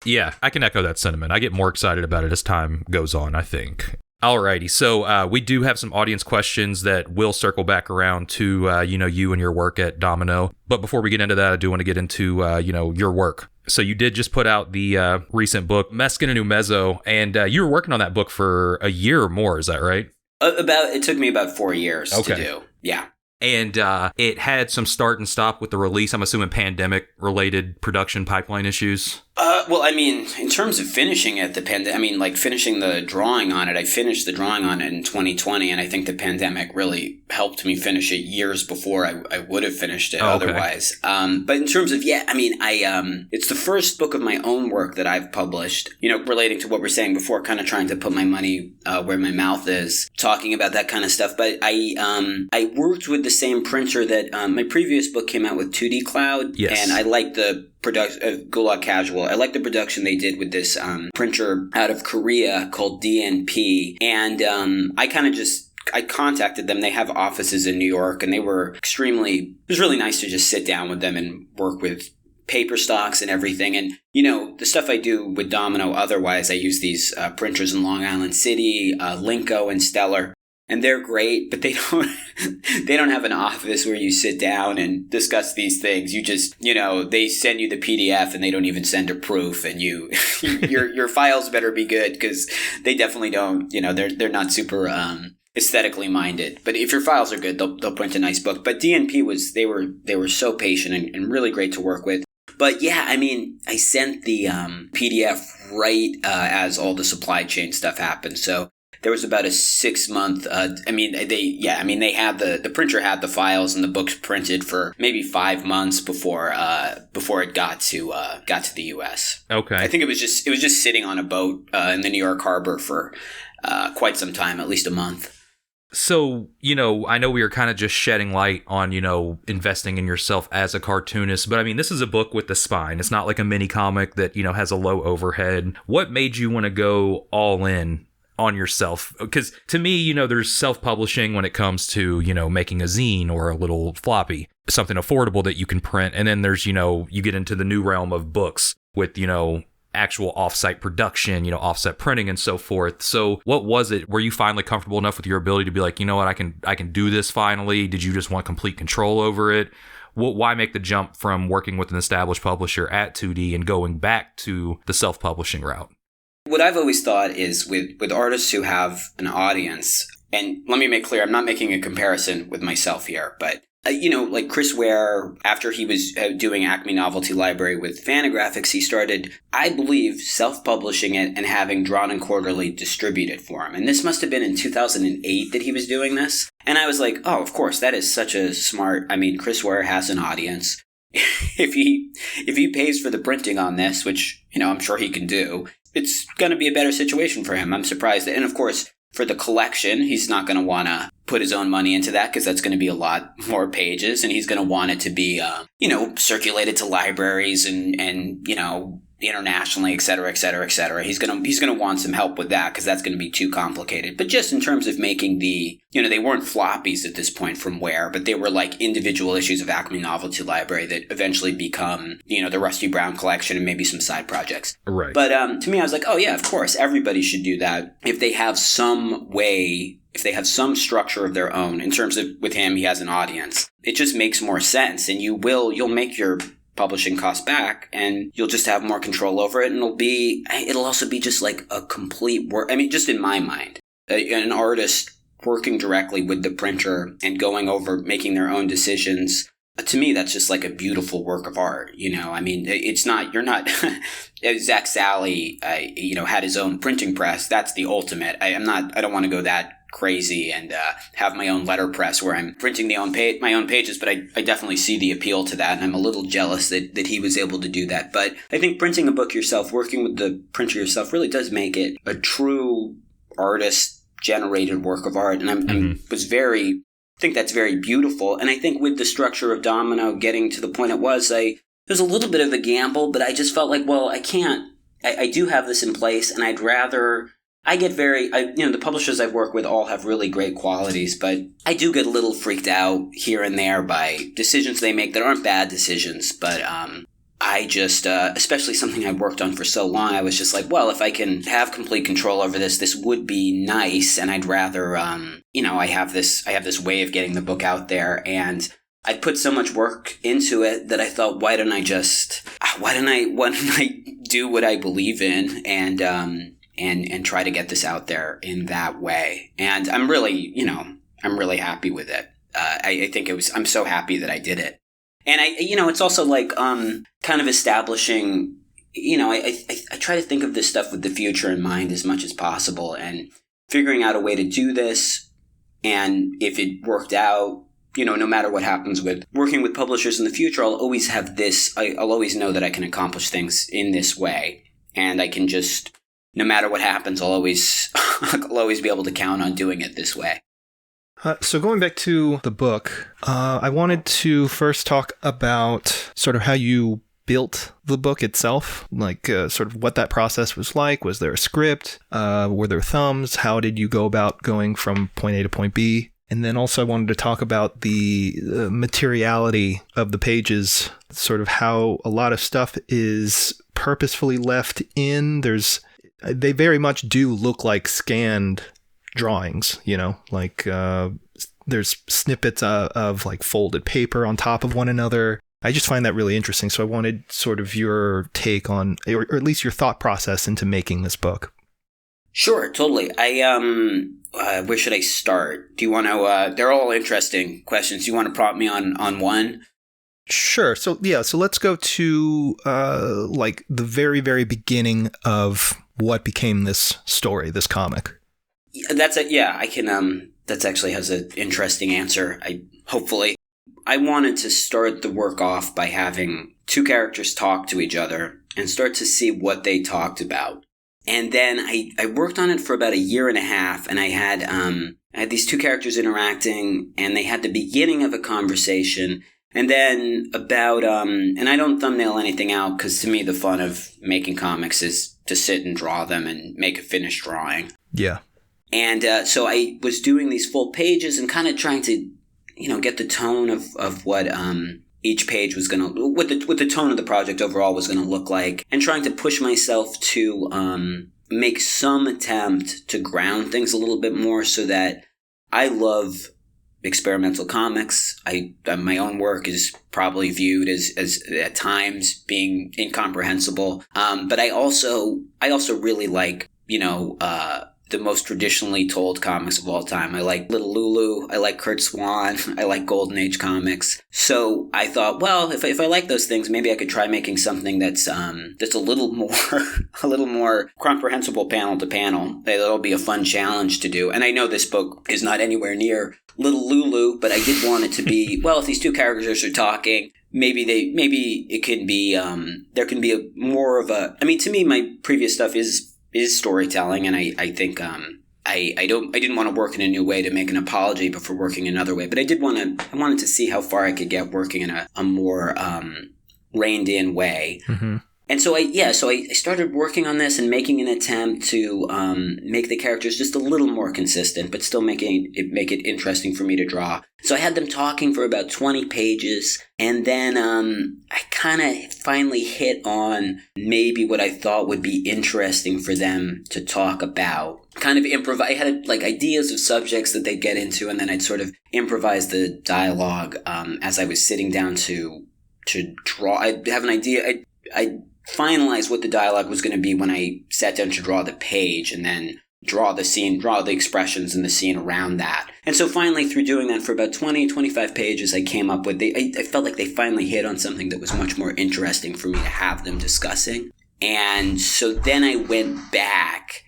Yeah, I can echo that sentiment. I get more excited about it as time goes on, I think. Alrighty, so we do have some audience questions that will circle back around to, you and your work at Domino. But before we get into that, I do want to get into, your work. So you did just put out the recent book, Meskin and Umezo, and you were working on that book for a year or more, is that right? It took me about 4 years to do, yeah. And it had some start and stop with the release, I'm assuming pandemic-related production pipeline issues? In terms of finishing it, finishing the drawing on it, I finished the drawing on it in 2020, and I think the pandemic really helped me finish it years before I would have finished it otherwise. But in terms of, it's the first book of my own work that I've published, relating to what we're saying before, kind of trying to put my money where my mouth is, talking about that kind of stuff. But I worked with the same printer that my previous book came out with, 2D Cloud, and I liked the Gulag Casual. I like the production they did with this printer out of Korea called DNP, and I contacted them. They have offices in New York, and it was really nice to just sit down with them and work with paper stocks and everything. And, the stuff I do with Domino otherwise, I use these printers in Long Island City, Linko and Stellar. And they're great, but they don't have an office where you sit down and discuss these things. You just, they send you the PDF and they don't even send a proof, and your files better be good, because they definitely don't, they're not super aesthetically minded. But if your files are good, they'll print a nice book. But DNP they were so patient and really great to work with. But yeah, I sent the PDF right as all the supply chain stuff happened. So there was about a 6-month, they had the printer had the files and the books printed for maybe 5 months before it got to the US. Okay. I think it was just sitting on a boat in the New York harbor for quite some time, at least a month. So, I know we were kind of just shedding light on, investing in yourself as a cartoonist, but this is a book with the spine. It's not like a mini comic that, has a low overhead. What made you want to go all in on yourself? Because to me, there's self-publishing when it comes to, making a zine or a little floppy, something affordable that you can print. And then there's, you get into the new realm of books with, actual offsite production, offset printing and so forth. So what was it? Were you finally comfortable enough with your ability to be like, you know what, I can do this finally? Did you just want complete control over it? Why make the jump from working with an established publisher at 2D and going back to the self-publishing route? What I've always thought is with artists who have an audience, and let me make clear, I'm not making a comparison with myself here, but like Chris Ware, after he was doing Acme Novelty Library with Fantagraphics, he started, I believe, self-publishing it and having Drawn and Quarterly distributed for him. And this must have been in 2008 that he was doing this. And I was like, oh, of course, that is such a smart, Chris Ware has an audience. If he pays for the printing on this, which, I'm sure he can do, it's going to be a better situation for him. I'm surprised. And of course, for the collection, he's not going to want to put his own money into that because that's going to be a lot more pages, and he's going to want it to be, circulated to libraries and internationally, et cetera, et cetera, et cetera. He's going to want some help with that because that's going to be too complicated. But just in terms of making they weren't floppies at this point from Ware, but they were like individual issues of Acme Novelty Library that eventually become, the Rusty Brown collection and maybe some side projects. Right. But to me, I was like, oh yeah, of course, everybody should do that if they have some way. If they have some structure of their own, in terms of with him, he has an audience. It just makes more sense, and you'll make your publishing costs back, and you'll just have more control over it, and it'll also be just like a complete work. Just in my mind, an artist working directly with the printer and going over, making their own decisions. To me, that's just like a beautiful work of art. It's not, you're not, Zach Sally, had his own printing press. That's the ultimate. I don't want to go that crazy and have my own letterpress where I'm printing my own pages, but I definitely see the appeal to that, and I'm a little jealous that he was able to do that. But I think printing a book yourself, working with the printer yourself, really does make it a true artist-generated work of art, and I think that's very beautiful. And I think with the structure of Domino getting to the point it was a little bit of a gamble, but I just felt like, well, I do have this in place, and I'd rather. The publishers I've worked with all have really great qualities, but I do get a little freaked out here and there by decisions they make that aren't bad decisions. But I just, especially something I've worked on for so long, I was just like, well, if I can have complete control over this would be nice. And I'd rather, I have this way of getting the book out there, and I put so much work into it that I thought, why don't I do what I believe in and try to get this out there in that way. And I'm really happy with it. I think I'm so happy that I did it. And it's also like, kind of establishing, I try to think of this stuff with the future in mind as much as possible, and figuring out a way to do this. And if it worked out, no matter what happens with working with publishers in the future, I'll always have this, I'll always know that I can accomplish things in this way. And I can just, no matter what happens, I'll always be able to count on doing it this way. So going back to the book, I wanted to first talk about sort of how you built the book itself, like sort of what that process was like. Was there a script? Were there thumbs? How did you go about going from point A to point B? And then also I wanted to talk about the materiality of the pages, sort of how a lot of stuff is purposefully left in. They very much do look like scanned drawings, like there's snippets of like folded paper on top of one another. I just find that really interesting. So I wanted sort of your take on, or at least your thought process into making this book. Sure, totally. Where should I start? Do you want to, they're all interesting questions. Do you want to prompt me on one? Sure. So let's go to like the very, very beginning of what became this story, this comic. That's it. Yeah, I can, that actually has an interesting answer. Hopefully. I wanted to start the work off by having two characters talk to each other and start to see what they talked about. And then I worked on it for about a year and a half, and I had these two characters interacting, and they had the beginning of a conversation, and then about, and I don't thumbnail anything out, because to me the fun of making comics is to sit and draw them and make a finished drawing. Yeah. And so I was doing these full pages and kind of trying to, get the tone of what, each page was going to, what the tone of the project overall was going to look like, and trying to push myself to make some attempt to ground things a little bit more, so that I love experimental comics. My own work is probably viewed as at times being incomprehensible. But I also really like, the most traditionally told comics of all time. I like Little Lulu. I like Kurt Swan. I like Golden Age comics. So I thought, well, if I like those things, maybe I could try making something that's a little more comprehensible panel to panel. That'll be a fun challenge to do. And I know this book is not anywhere near Little Lulu, but I did want it to be, well, if these two characters are talking, maybe it can be, there can be more of a, to me, my previous stuff is storytelling, and I think I didn't want to work in a new way to make an apology before working another way, but I wanted to see how far I could get working in a more reined in way. Mm-hmm. And so I started working on this and making an attempt to make the characters just a little more consistent, but still make it interesting for me to draw. So I had them talking for about 20 pages, and then I kind of finally hit on maybe what I thought would be interesting for them to talk about. Kind of improvise. I had ideas of subjects that they'd get into, and then I'd sort of improvise the dialogue as I was sitting down to draw. I'd have an idea. I finalize what the dialogue was going to be when I sat down to draw the page, and then draw the scene, draw the expressions in the scene around that. And so finally, through doing that for about 20, 25 pages, I came up with, I felt like they finally hit on something that was much more interesting for me to have them discussing. And so then I went back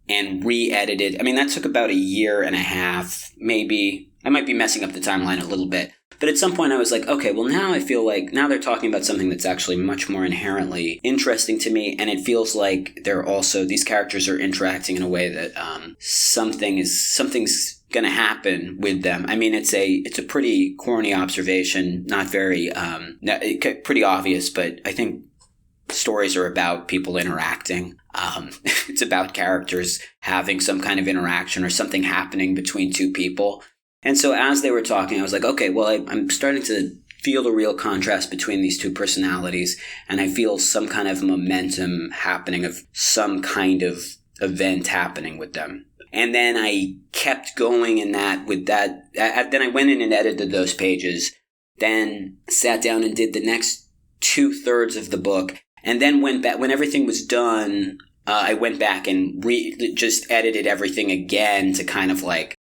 and re-edited. That took about a year and a half, maybe. I might be messing up the timeline a little bit. But at some point I was like, okay, well now I feel like now they're talking about something that's actually much more inherently interesting to me, and it feels like these characters are interacting in a way that something's going to happen with them. It's a pretty corny observation, not very pretty obvious, but I think stories are about people interacting. It's about characters having some kind of interaction or something happening between two people. And so as they were talking, I was like, okay, well, I'm starting to feel the real contrast between these two personalities, and I feel some kind of momentum happening of some kind of event happening with them. And then I kept going in that with that. Then I went in and edited those pages, then sat down and did the next 2/3 of the book, and then went back when everything was done. I went back and just edited everything again to kind of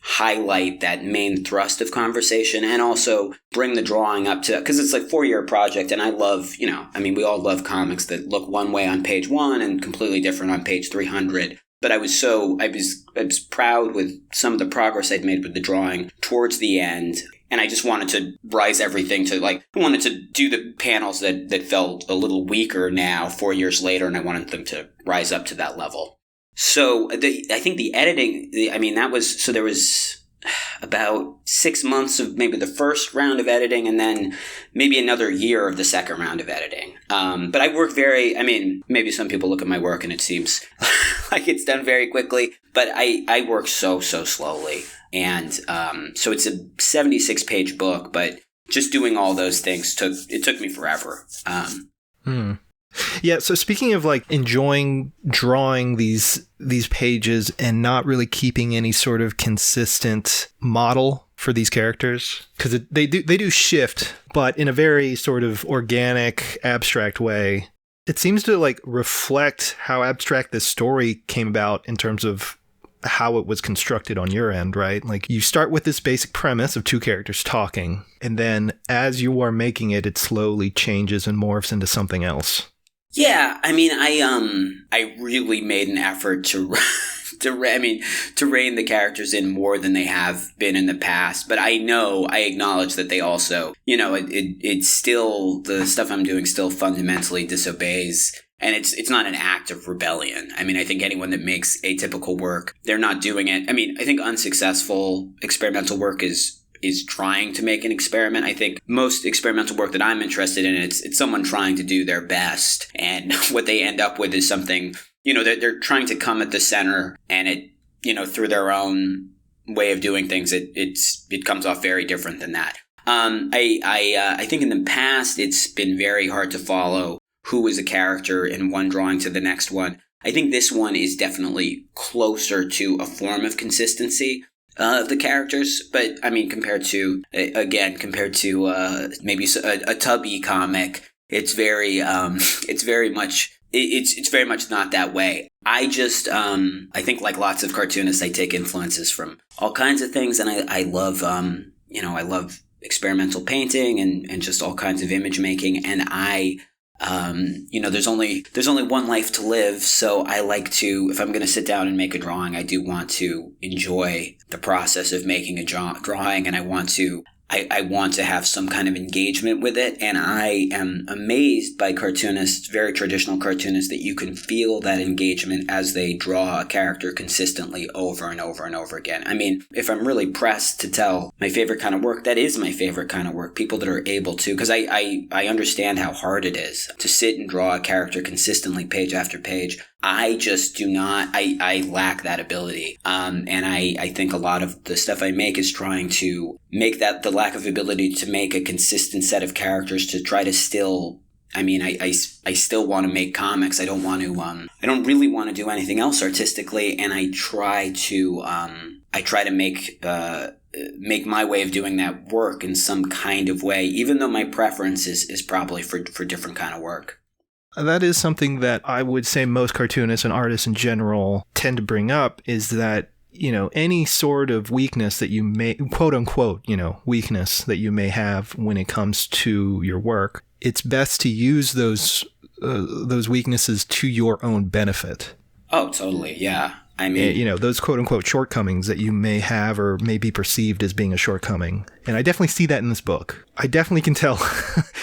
highlight that main thrust of conversation, and also bring the drawing up to, because it's 4-year project, and I love, we all love comics that look one way on page 1 and completely different on page 300. But I was proud with some of the progress I'd made with the drawing towards the end. And I just wanted to rise everything to I wanted to do the panels that felt a little weaker now 4 years later, and I wanted them to rise up to that level. So I think the editing, there was about 6 months of maybe the first round of editing, and then maybe another year of the second round of editing. But I work maybe some people look at my work and it seems like it's done very quickly, but I work so slowly. And so it's a 76-page book, but just doing all those things took me forever. Yeah, so speaking of enjoying drawing these pages and not really keeping any sort of consistent model for these characters, because they do shift, but in a very sort of organic, abstract way. It seems to reflect how abstract this story came about in terms of how it was constructed on your end, right? You start with this basic premise of two characters talking, and then as you are making it, it slowly changes and morphs into something else. Yeah, I really made an effort to rein the characters in more than they have been in the past. But I acknowledge that they also, it's still, the stuff I'm doing still fundamentally disobeys. And it's not an act of rebellion. I think anyone that makes atypical work, they're not doing it. I think unsuccessful experimental work is trying to make an experiment. I think most experimental work that I'm interested in, it's someone trying to do their best. And what they end up with is something, they're trying to come at the center, and it, through their own way of doing things, it comes off very different than that. I think in the past it's been very hard to follow who is a character in one drawing to the next one. I think this one is definitely closer to a form of consistency of the characters, but I mean, compared to maybe a Tubby comic, it's very much not that way. I just I think, like lots of cartoonists, I take influences from all kinds of things, and I love I love experimental painting and just all kinds of image making, and there's only one life to live, so I like to, if I'm going to sit down and make a drawing, I do want to enjoy the process of making a drawing, and I want to have some kind of engagement with it. And I am amazed by cartoonists, very traditional cartoonists, that you can feel that engagement as they draw a character consistently over and over and over again. I mean, if I'm really pressed to tell my favorite kind of work, that is my favorite kind of work. People that are able to, because I understand how hard it is to sit and draw a character consistently page after page. I just do not, I lack that ability. And I think a lot of the stuff I make is trying to make that, the lack of ability to make a consistent set of characters, to try to still, I still want to make comics. I don't want to, I don't really want to do anything else artistically. And I try to make my way of doing that work in some kind of way, even though my preference is probably for different kind of work. That is something that I would say most cartoonists and artists in general tend to bring up, is that, any sort of weakness that you may, quote unquote, weakness that you may have when it comes to your work, it's best to use those weaknesses to your own benefit. Oh, totally. Yeah. I mean, those quote unquote shortcomings that you may have or may be perceived as being a shortcoming. And I definitely see that in this book. I definitely can tell,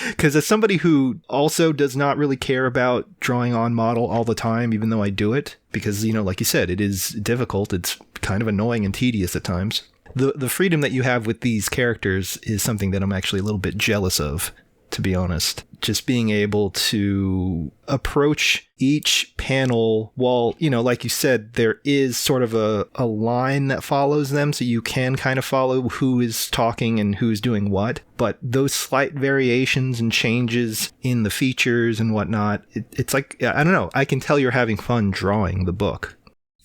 because as somebody who also does not really care about drawing on model all the time, even though I do it, because, like you said, it is difficult. It's kind of annoying and tedious at times. The freedom that you have with these characters is something that I'm actually a little bit jealous of, to be honest. Just being able to approach each panel while, like you said, there is sort of a line that follows them, so you can kind of follow who is talking and who's doing what. But those slight variations and changes in the features and whatnot, it's like, I don't know, I can tell you're having fun drawing the book.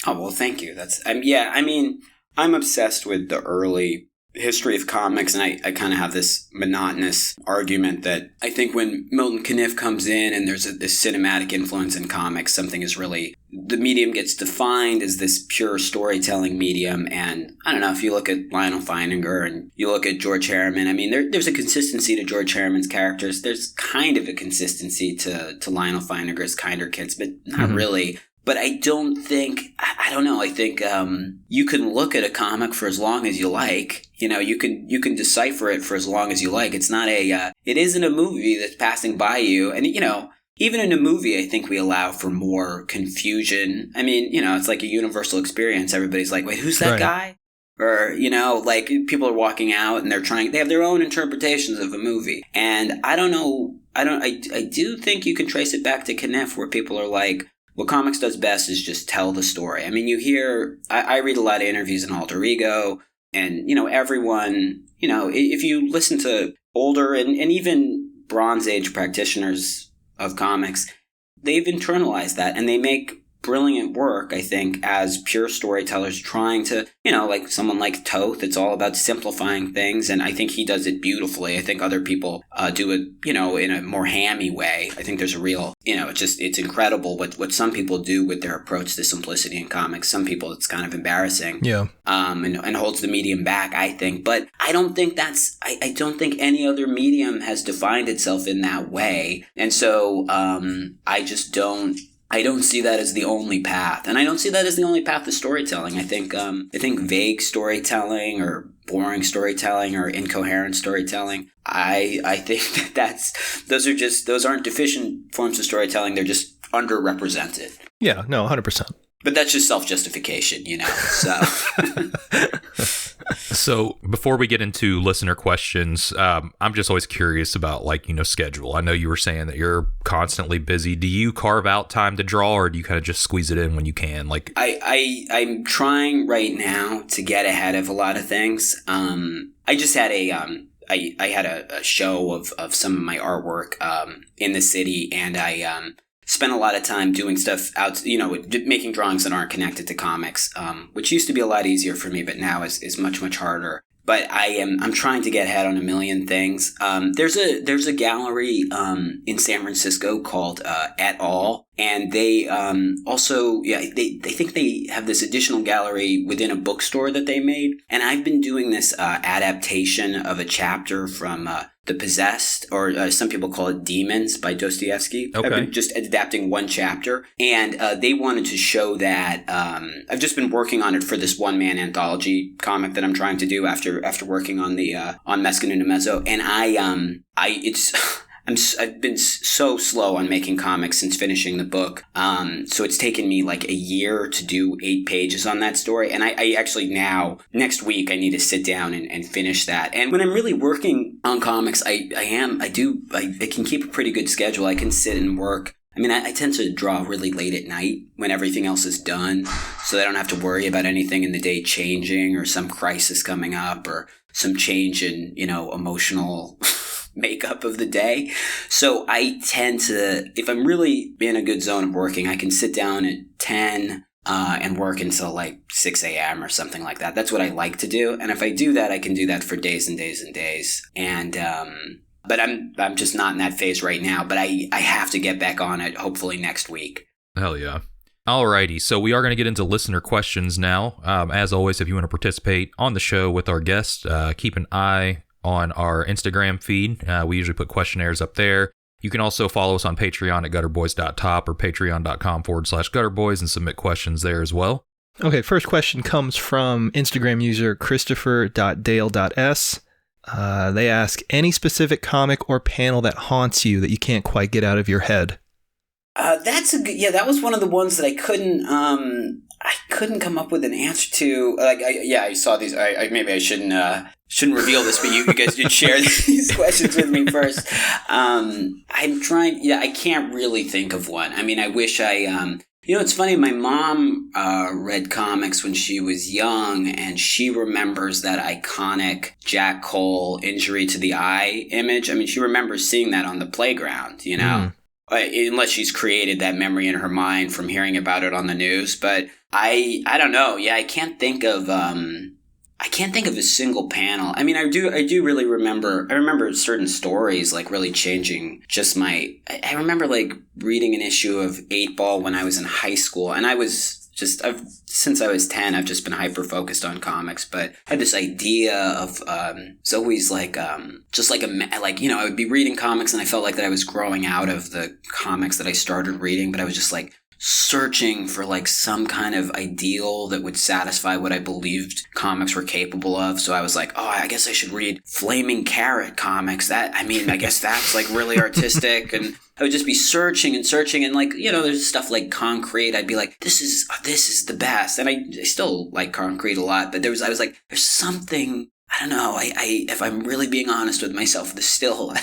Oh, well, thank you. I'm obsessed with the early history of comics, and I kind of have this monotonous argument that I think when Milton Caniff comes in and there's this cinematic influence in comics, something is really, the medium gets defined as this pure storytelling medium. And I don't know, if you look at Lionel Feininger and you look at George Harriman, there's a consistency to George Harriman's characters. There's kind of a consistency to Lionel Feininger's Kinder Kids, but not really. But I don't think, I don't know, I think you can look at a comic for as long as you like. You can decipher it for as long as you like. It's not it isn't a movie that's passing by you. And, even in a movie, I think we allow for more confusion. It's like a universal experience. Everybody's like, wait, who's that guy? Or, like people are walking out and they have their own interpretations of a movie. And I don't know, I do think you can trace it back to Caniff, where people are like, what comics does best is just tell the story. You hear, I read a lot of interviews in Alter Ego, and, everyone, if you listen to older and even Bronze Age practitioners of comics, they've internalized that, and they make brilliant work, I think, as pure storytellers trying to, like someone like Toth, it's all about simplifying things, and I think he does it beautifully. I think other people do it, in a more hammy way. I think there's a real, it's incredible what some people do with their approach to simplicity in comics. Some people, it's kind of embarrassing. Yeah. And holds the medium back, I think. But I don't think I don't think any other medium has defined itself in that way. And so I don't see that as the only path. And I don't see that as the only path to storytelling. I think vague storytelling or boring storytelling or incoherent storytelling, I think those aren't deficient forms of storytelling. They're just underrepresented. Yeah, no, 100%. But that's just self-justification, so... So before we get into listener questions, I'm just always curious about schedule. I know you were saying that you're constantly busy. Do you carve out time to draw, or do you kind of just squeeze it in when you can? I'm trying right now to get ahead of a lot of things. I just had I had a show of some of my artwork in the city, and I spent a lot of time doing stuff out, making drawings that aren't connected to comics, which used to be a lot easier for me, but now is much, much harder. But I'm trying to get ahead on a million things. There's a gallery in San Francisco called Et Al, and they they think they have this additional gallery within a bookstore that they made. And I've been doing this adaptation of a chapter from The Possessed, or some people call it Demons, by Dostoevsky. Okay. I've been just adapting one chapter, and they wanted to show that I've just been working on it for this one-man anthology comic that I'm trying to do after working on the on Meskin and Umezo, and I've been so slow on making comics since finishing the book. So it's taken me like a year to do 8 pages on that story. And I actually now, next week, I need to sit down and finish that. And when I'm really working on comics, I can keep a pretty good schedule. I can sit and work. I mean, I tend to draw really late at night when everything else is done, so I don't have to worry about anything in the day changing or some crisis coming up or some change in, emotional makeup of the day. So I tend to, if I'm really in a good zone of working, I can sit down at 10 and work until like 6 a.m. or something like that. That's what I like to do. And if I do that, I can do that for days and days and days. And but I'm just not in that phase right now. But I have to get back on it, hopefully next week. Hell yeah. Alrighty, so we are going to get into listener questions now. As always, if you want to participate on the show with our guests, keep an eye on our Instagram feed. We usually put questionnaires up there. You can also follow us on Patreon at gutterboys.top or patreon.com/gutterboys and submit questions there as well. Okay, first question comes from Instagram user Christopher.dale.s. They ask, any specific comic or panel that haunts you that you can't quite get out of your head? That's a good, that was one of the ones that I couldn't come up with an answer to. I saw these. Maybe I shouldn't reveal this, but you guys did share these questions with me first. I'm trying. Yeah, I can't really think of one. I mean, I wish I. It's funny. My mom read comics when she was young, and she remembers that iconic Jack Cole injury to the eye image. I mean, she remembers seeing that on the playground. Unless she's created that memory in her mind from hearing about it on the news. But I don't know. Yeah, I can't think of a single panel. I mean, I do really remember. I remember certain stories like really changing just my. I remember like reading an issue of 8 Ball when I was in high school, and since I was 10, I've just been hyper focused on comics. But I had this idea of it's always like I would be reading comics, and I felt like that I was growing out of the comics that I started reading, but I was just like searching for like some kind of ideal that would satisfy what I believed comics were capable of. So I was like, oh, I guess I should read Flaming Carrot comics. I guess that's like really artistic. And I would just be searching and searching, and like, there's stuff like Concrete. I'd be like, this is the best. And I still like Concrete a lot, but I was like, there's something, I don't know. If I'm really being honest with myself, there's still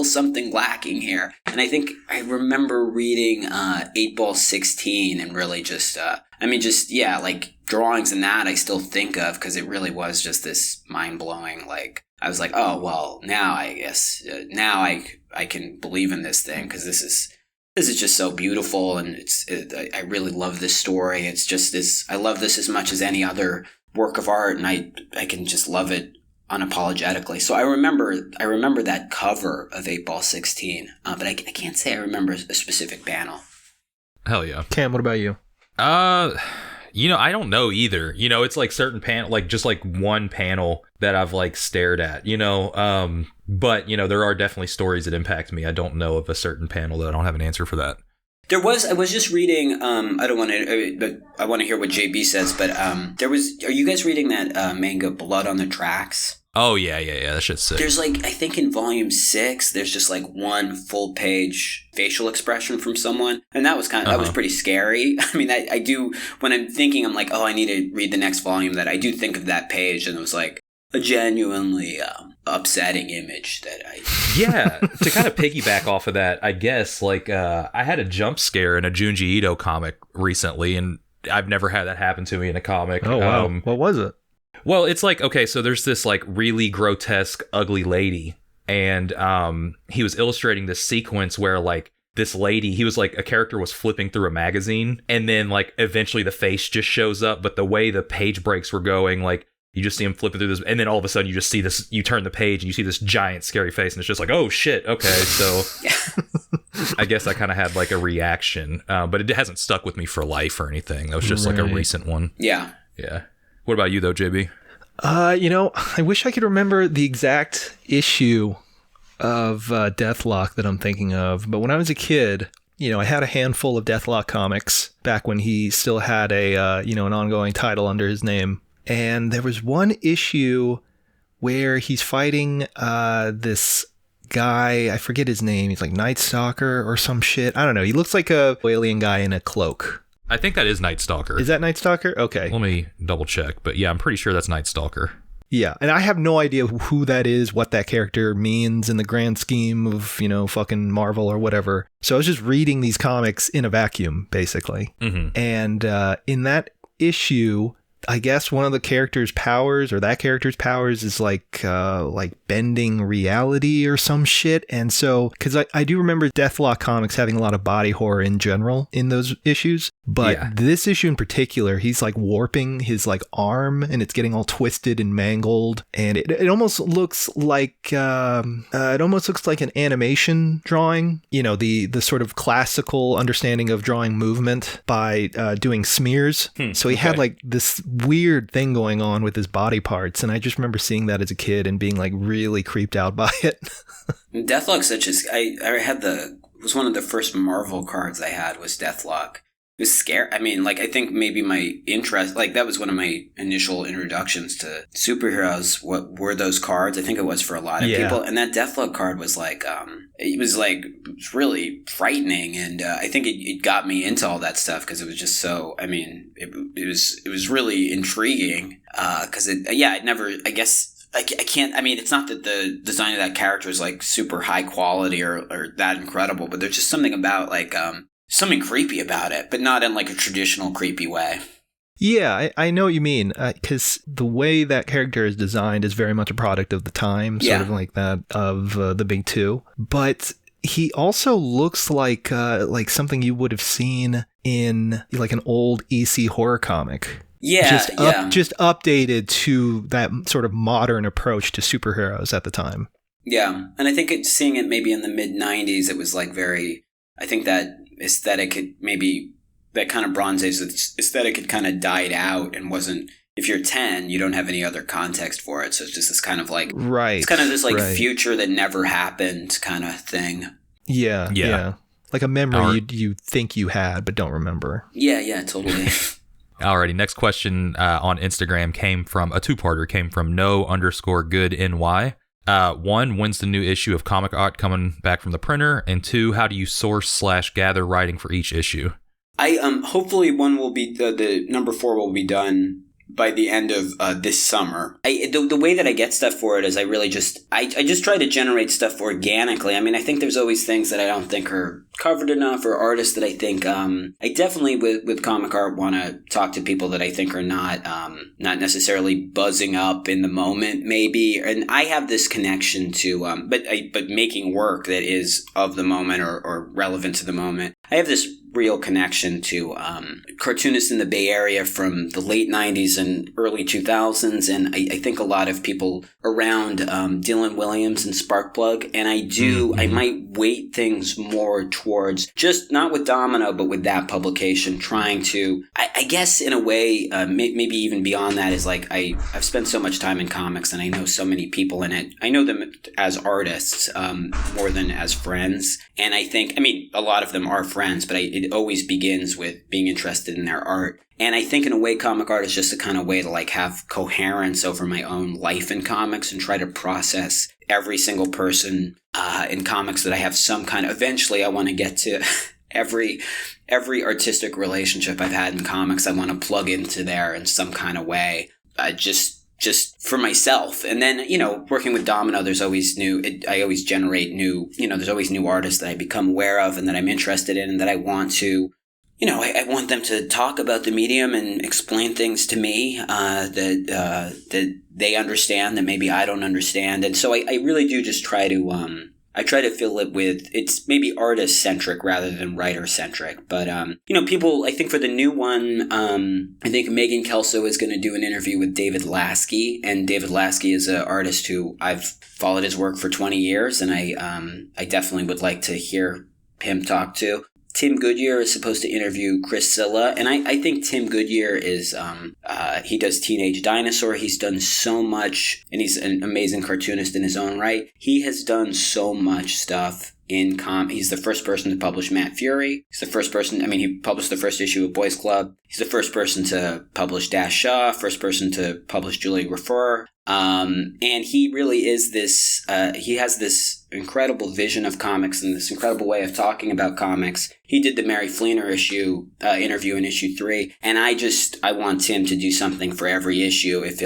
something lacking here. And I think I remember reading 8 Ball 16 and really just, like drawings and that I still think of, because it really was just this mind blowing. Like I was like, oh well, now I guess I can believe in this thing, because this is just so beautiful, and I really love this story. It's just this. I love this as much as any other work of art, and I can just love it unapologetically. So I remember that cover of 8 Ball 16, but I can't say I remember a specific panel. Hell yeah. Cam, what about you? I don't know either. It's like certain panel, like just like one panel that I've like stared at, but there are definitely stories that impact me. I don't know of a certain panel that I don't have an answer for that. I was just reading, I want to hear what JB says, but are you guys reading that manga Blood on the Tracks? Oh, yeah, that shit's sick. There's like, I think in volume 6, there's just like one full page facial expression from someone. And that was that was pretty scary. I mean, I do, when I'm thinking, I'm like, oh, I need to read the next volume, that I do think of that page, and it was like a genuinely upsetting image that I... Yeah, to kind of piggyback off of that, I guess, like, I had a jump scare in a Junji Ito comic recently, and I've never had that happen to me in a comic. Oh, wow. What was it? Well, it's like, okay, so there's this like really grotesque, ugly lady. And he was illustrating this sequence where like this lady, he was like, a character was flipping through a magazine. And then like eventually the face just shows up. But the way the page breaks were going, like you just see him flipping through this. And then all of a sudden you just see this, you turn the page and you see this giant scary face. And it's just like, oh shit. Okay. So I guess I kind of had like a reaction. But it hasn't stuck with me for life or anything. That was just like a recent one. Yeah. Yeah. What about you though, JB? I wish I could remember the exact issue of Deathlock that I'm thinking of. But when I was a kid, I had a handful of Deathlock comics back when he still had a, an ongoing title under his name. And there was one issue where he's fighting this guy. I forget his name. He's like Night Stalker or some shit. I don't know. He looks like a alien guy in a cloak. I think that is Night Stalker. Is that Night Stalker? Okay. Let me double check. But yeah, I'm pretty sure that's Night Stalker. Yeah, and I have no idea who that is, what that character means in the grand scheme of, fucking Marvel or whatever. So I was just reading these comics in a vacuum, basically. Mm-hmm. And in that issue, I guess one of the character's powers, or that character's powers, is like bending reality or some shit. And so, because I do remember Deathlock comics having a lot of body horror in general in those issues, but this issue in particular, he's like warping his like arm, and it's getting all twisted and mangled, and it almost looks like an animation drawing. The sort of classical understanding of drawing movement by doing smears. So he had like this weird thing going on with his body parts, and I just remember seeing that as a kid and being like really creeped out by it. Deathlock, was one of the first Marvel cards I had was Deathlock. It was scary. I mean, like, I think maybe my interest, like, that was one of my initial introductions to superheroes. What were those cards? I think it was for a lot of people. And that Deathlock card was like, it was really frightening. And I think it got me into all that stuff because it was just so, I mean, it was really intriguing. Because it never, I guess, I can't, I mean, it's not that the design of that character is like super high quality or that incredible, but there's just something about like, something creepy about it, but not in like a traditional creepy way. Yeah, I know what you mean, because the way that character is designed is very much a product of the time, sort of like that of the Big Two. But he also looks like something you would have seen in like an old EC horror comic. Yeah, just updated to that sort of modern approach to superheroes at the time. Yeah, and I think seeing it maybe in the mid-90s, it was like very, I think that aesthetic had maybe, that kind of Bronze Age aesthetic had kind of died out and wasn't, if you're 10, you don't have any other context for it. So it's just this kind of like, it's kind of this like future that never happened kind of thing. Yeah. Like a memory you think you had, but don't remember. Yeah, totally. Alrighty, next question on Instagram came from a two-parter, came from no_good_ny. One, when's the new issue of Comic Art coming back from the printer? And two, how do you source/gather writing for each issue? I hopefully one will be the number 4 will be done by the end of this summer. The way that I get stuff for it is I really just I just try to generate stuff organically. I mean, I think there's always things that I don't think are covered enough, or artists that I think I definitely with comic art want to talk to people that I think are not necessarily buzzing up in the moment maybe. And I have this connection to but making work that is of the moment or relevant to the moment. I have this real connection to cartoonists in the Bay Area from the late 90s and early 2000s. And I think a lot of people around Dylan Williams and Sparkplug. And I might weight things more towards just not with Domino, but with that publication, trying to, I guess in a way, maybe even beyond that is like, I've spent so much time in comics and I know so many people in it. I know them as artists more than as friends. And I think, I mean, a lot of them are friends, but it always begins with being interested in their art. And I think in a way, comic art is just a kind of way to like have coherence over my own life in comics and try to process every single person in comics that I have some kind of, eventually I want to get to every artistic relationship I've had in comics. I want to plug into there in some kind of way, just for myself. And then, working with Domino, there's always I always generate new, there's always new artists that I become aware of and that I'm interested in and that I want to, I want them to talk about the medium and explain things to me that they understand that maybe I don't understand. And so I really do just try to fill it with, it's maybe artist-centric rather than writer-centric. But, people, I think for the new one, I think Megan Kelso is going to do an interview with David Lasky. And David Lasky is an artist who I've followed his work for 20 years. And I definitely would like to hear him talk to. Tim Goodyear is supposed to interview Chris Silla, and I think Tim Goodyear is, he does Teenage Dinosaur, he's done so much, and he's an amazing cartoonist in his own right. He has done so much stuff in he's the first person to publish Matt Fury, he's the first person, he published the first issue of Boys Club, he's the first person to publish Dash Shaw, first person to publish Julie Refer, and he really is this, he has this incredible vision of comics and this incredible way of talking about comics. He did the Mary Fleener interview in issue 3, and I want Tim to do something for every issue if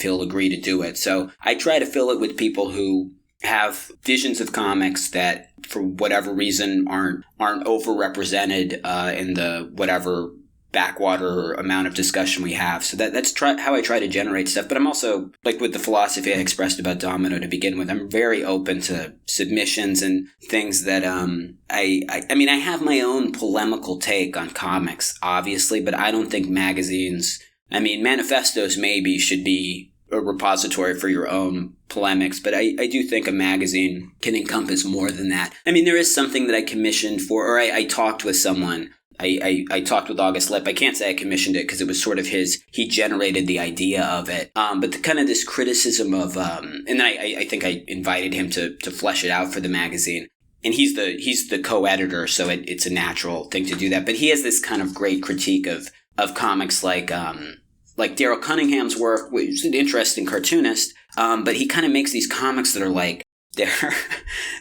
he'll agree to do it. So I try to fill it with people who have visions of comics that, for whatever reason, aren't overrepresented in the whatever backwater amount of discussion we have. So that's how I try to generate stuff. But I'm also, like with the philosophy I expressed about Domino to begin with, I'm very open to submissions and things that I have my own polemical take on comics, obviously, but I don't think magazines, manifestos maybe should be a repository for your own polemics, but I do think a magazine can encompass more than that. There is something that I commissioned for, or I talked with someone. I talked with August Lipp. I can't say I commissioned it because it was sort of he generated the idea of it. But this criticism of, and then I think I invited him to flesh it out for the magazine. And he's the co-editor, so it's a natural thing to do that. But he has this kind of great critique of comics like Daryl Cunningham's work, which is an interesting cartoonist. But he kind of makes these comics that are like,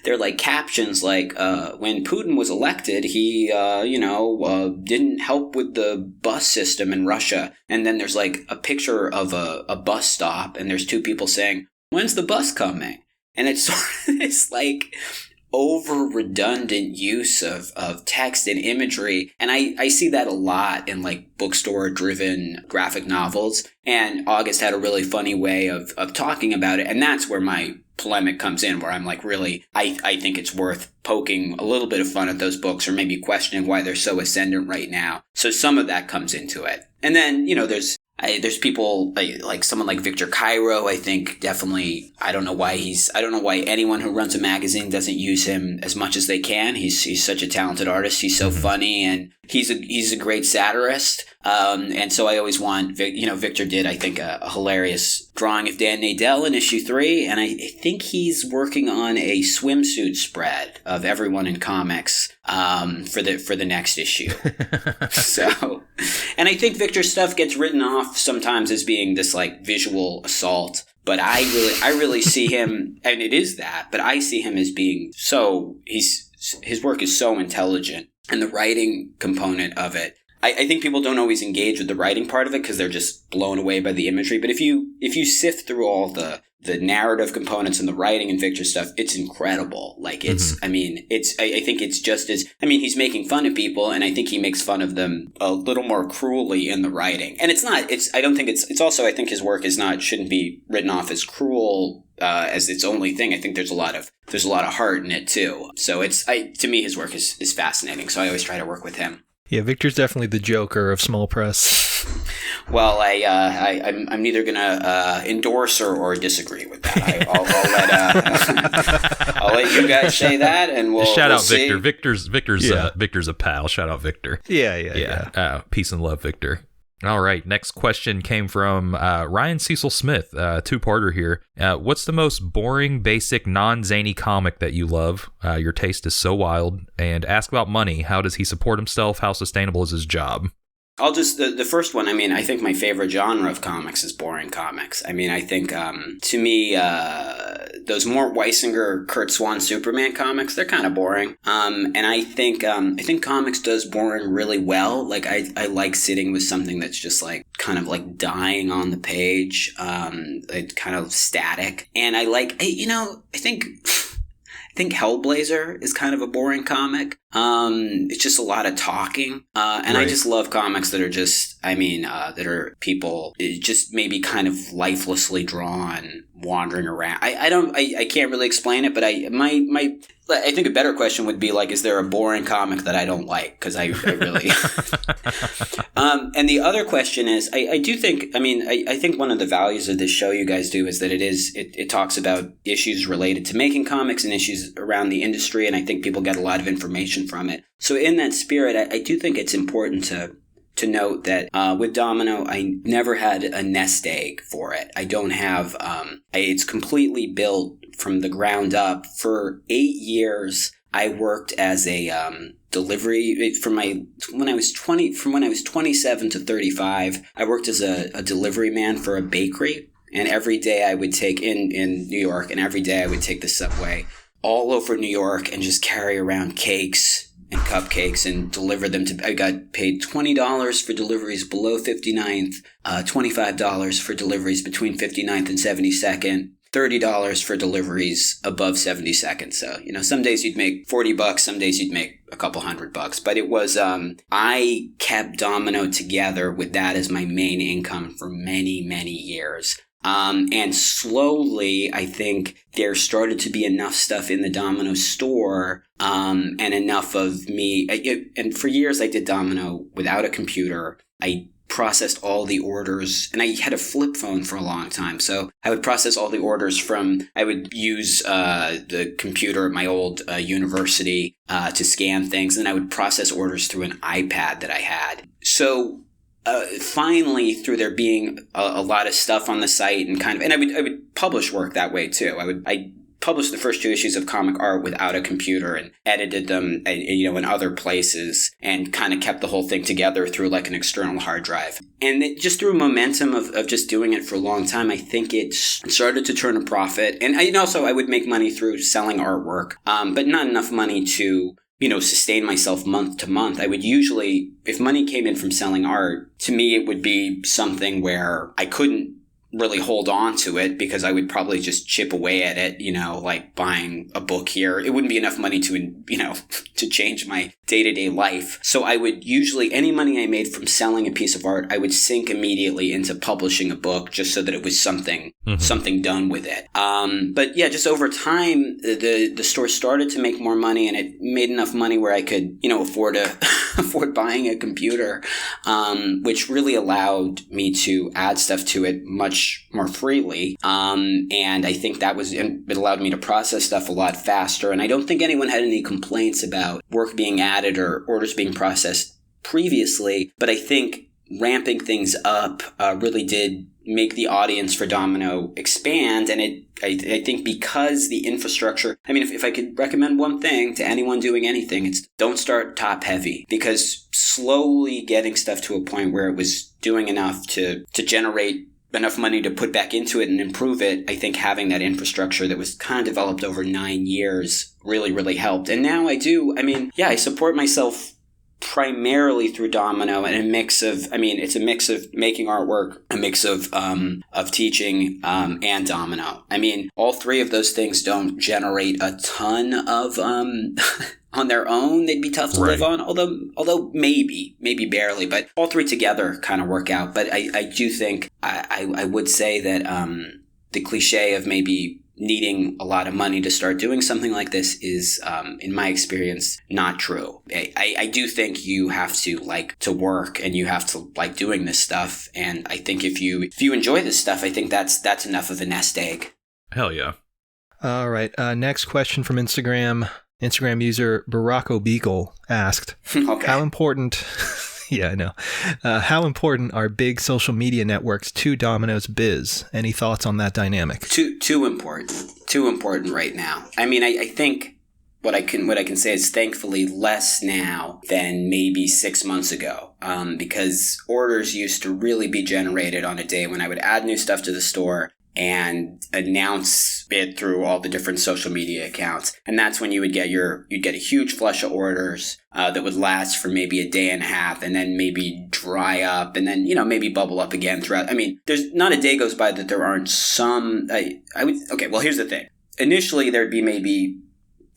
they're like captions like, when Putin was elected, he, didn't help with the bus system in Russia. And then there's like a picture of a bus stop and there's two people saying, when's the bus coming? And it's sort of this like over redundant use of text and imagery. And I see that a lot in like bookstore driven graphic novels. And August had a really funny way of talking about it. And that's where my polemic comes in, where I'm like, really, I think it's worth poking a little bit of fun at those books or maybe questioning why they're so ascendant right now. So some of that comes into it. And then, there's people like someone like Victor Cairo. I think definitely, I don't know why anyone who runs a magazine doesn't use him as much as they can. He's such a talented artist. He's so funny and he's a great satirist. And so I always want, Victor did, I think, a hilarious drawing of Dan Nadell in issue 3. And I think he's working on a swimsuit spread of everyone in comics, for the next issue. So, and I think Victor's stuff gets written off sometimes as being this like visual assault. But I really see him, and it is that, but I see him as being his work is so intelligent, and the writing component of it. I think people don't always engage with the writing part of it because they're just blown away by the imagery. But if you sift through all the narrative components and the writing and Victor stuff, it's incredible. Like it's, I think it's just as, he's making fun of people, and I think he makes fun of them a little more cruelly in the writing. And it's also, I think his work shouldn't be written off as cruel, as its only thing. I think there's a lot of heart in it too. So to me, his work is fascinating. So I always try to work with him. Yeah, Victor's definitely the Joker of small press. Well, I'm neither gonna endorse or disagree with that. I'll let you guys say that, and we'll shout out see. Victor. Victor's a pal. Shout out Victor. Yeah. Peace and love, Victor. All right, next question came from Ryan Cecil Smith, two-parter here. What's the most boring, basic, non-zany comic that you love? Your taste is so wild. And ask about money. How does he support himself? How sustainable is his job? I'll just, the first one, I think my favorite genre of comics is boring comics. I think, to me, those Mort Weisinger, Kurt Swan Superman comics, they're kind of boring. And I think comics does boring really well. Like, I like sitting with something that's just like, kind of like dying on the page, kind of static. And I think think Hellblazer is kind of a boring comic. It's just a lot of talking. And I just love comics that are just, that are people just maybe kind of lifelessly drawn, wandering around. I can't really explain it, but I think a better question would be like, is there a boring comic that I don't like? Because I really... and the other question is, I do think, I think one of the values of this show you guys do is that it talks about issues related to making comics and issues around the industry, and I think people get a lot of information from it. So in that spirit, I do think it's important to note that with Domino, I never had a nest egg for it. I don't have, it's completely built from the ground up. For 8 years, I worked as a delivery from when I was 27 to 35. I worked as a delivery man for a bakery, and every day I would take in New York, and every day I would take the subway all over New York and just carry around cakes and cupcakes and deliver them I got paid $20 for deliveries below 59th, $25 for deliveries between 59th and 72nd, $30 for deliveries above 72nd. So, some days you'd make $40, some days you'd make a couple $100. But it was, I kept Domino together with that as my main income for many, many years. And slowly, I think there started to be enough stuff in the Domino store, and enough of me. And for years, I did Domino without a computer. I processed all the orders, and I had a flip phone for a long time. So I would process all the orders I would use the computer at my old university to scan things, and I would process orders through an iPad that I had. So finally, through there being a lot of stuff on the site and I would publish work that way too. I published the first 2 issues of Comic Art without a computer and edited them, in other places, and kind of kept the whole thing together through like an external hard drive. And just through momentum of just doing it for a long time, I think it started to turn a profit. And I would make money through selling artwork, but not enough money to sustain myself month to month. I would usually, if money came in from selling art, to me it would be something where I couldn't really hold on to it because I would probably just chip away at it, like buying a book here. It wouldn't be enough money to, to change my day-to-day life. So I would usually, any money I made from selling a piece of art, I would sink immediately into publishing a book just so that it was something done with it. But yeah, just over time, the store started to make more money, and it made enough money where I could, afford buying a computer, which really allowed me to add stuff to it much more freely. And I think it allowed me to process stuff a lot faster. And I don't think anyone had any complaints about work being added or orders being processed previously. But I think ramping things up really did make the audience for Domino expand. And I think because the infrastructure, if I could recommend one thing to anyone doing anything, it's don't start top heavy, because slowly getting stuff to a point where it was doing enough to generate enough money to put back into it and improve it, I think having that infrastructure that was kind of developed over 9 years really, really helped. And now I support myself primarily through Domino, and it's a mix of making artwork, a mix of teaching, and Domino. All three of those things don't generate a ton of, on their own. They'd be tough to live on, although maybe barely, but all three together kind of work out. But I do think I would say that the cliche of maybe needing a lot of money to start doing something like this is, in my experience, not true. I do think you have to like to work, and you have to like doing this stuff. And I think if you enjoy this stuff, I think that's enough of a nest egg. Hell yeah. All right. Next question from Instagram. Instagram user Baracko Beagle asked, okay. How important... Yeah, I know. How important are big social media networks to Domino's biz? Any thoughts on that dynamic? Too important. Too important right now. I think what I can say is thankfully less now than maybe 6 months ago, because orders used to really be generated on a day when I would add new stuff to the store and announce it through all the different social media accounts. And that's when you'd get a huge flush of orders that would last for maybe a day and a half, and then maybe dry up, and then, maybe bubble up again throughout. There's not a day goes by that there aren't some, well, here's the thing. Initially, there'd be maybe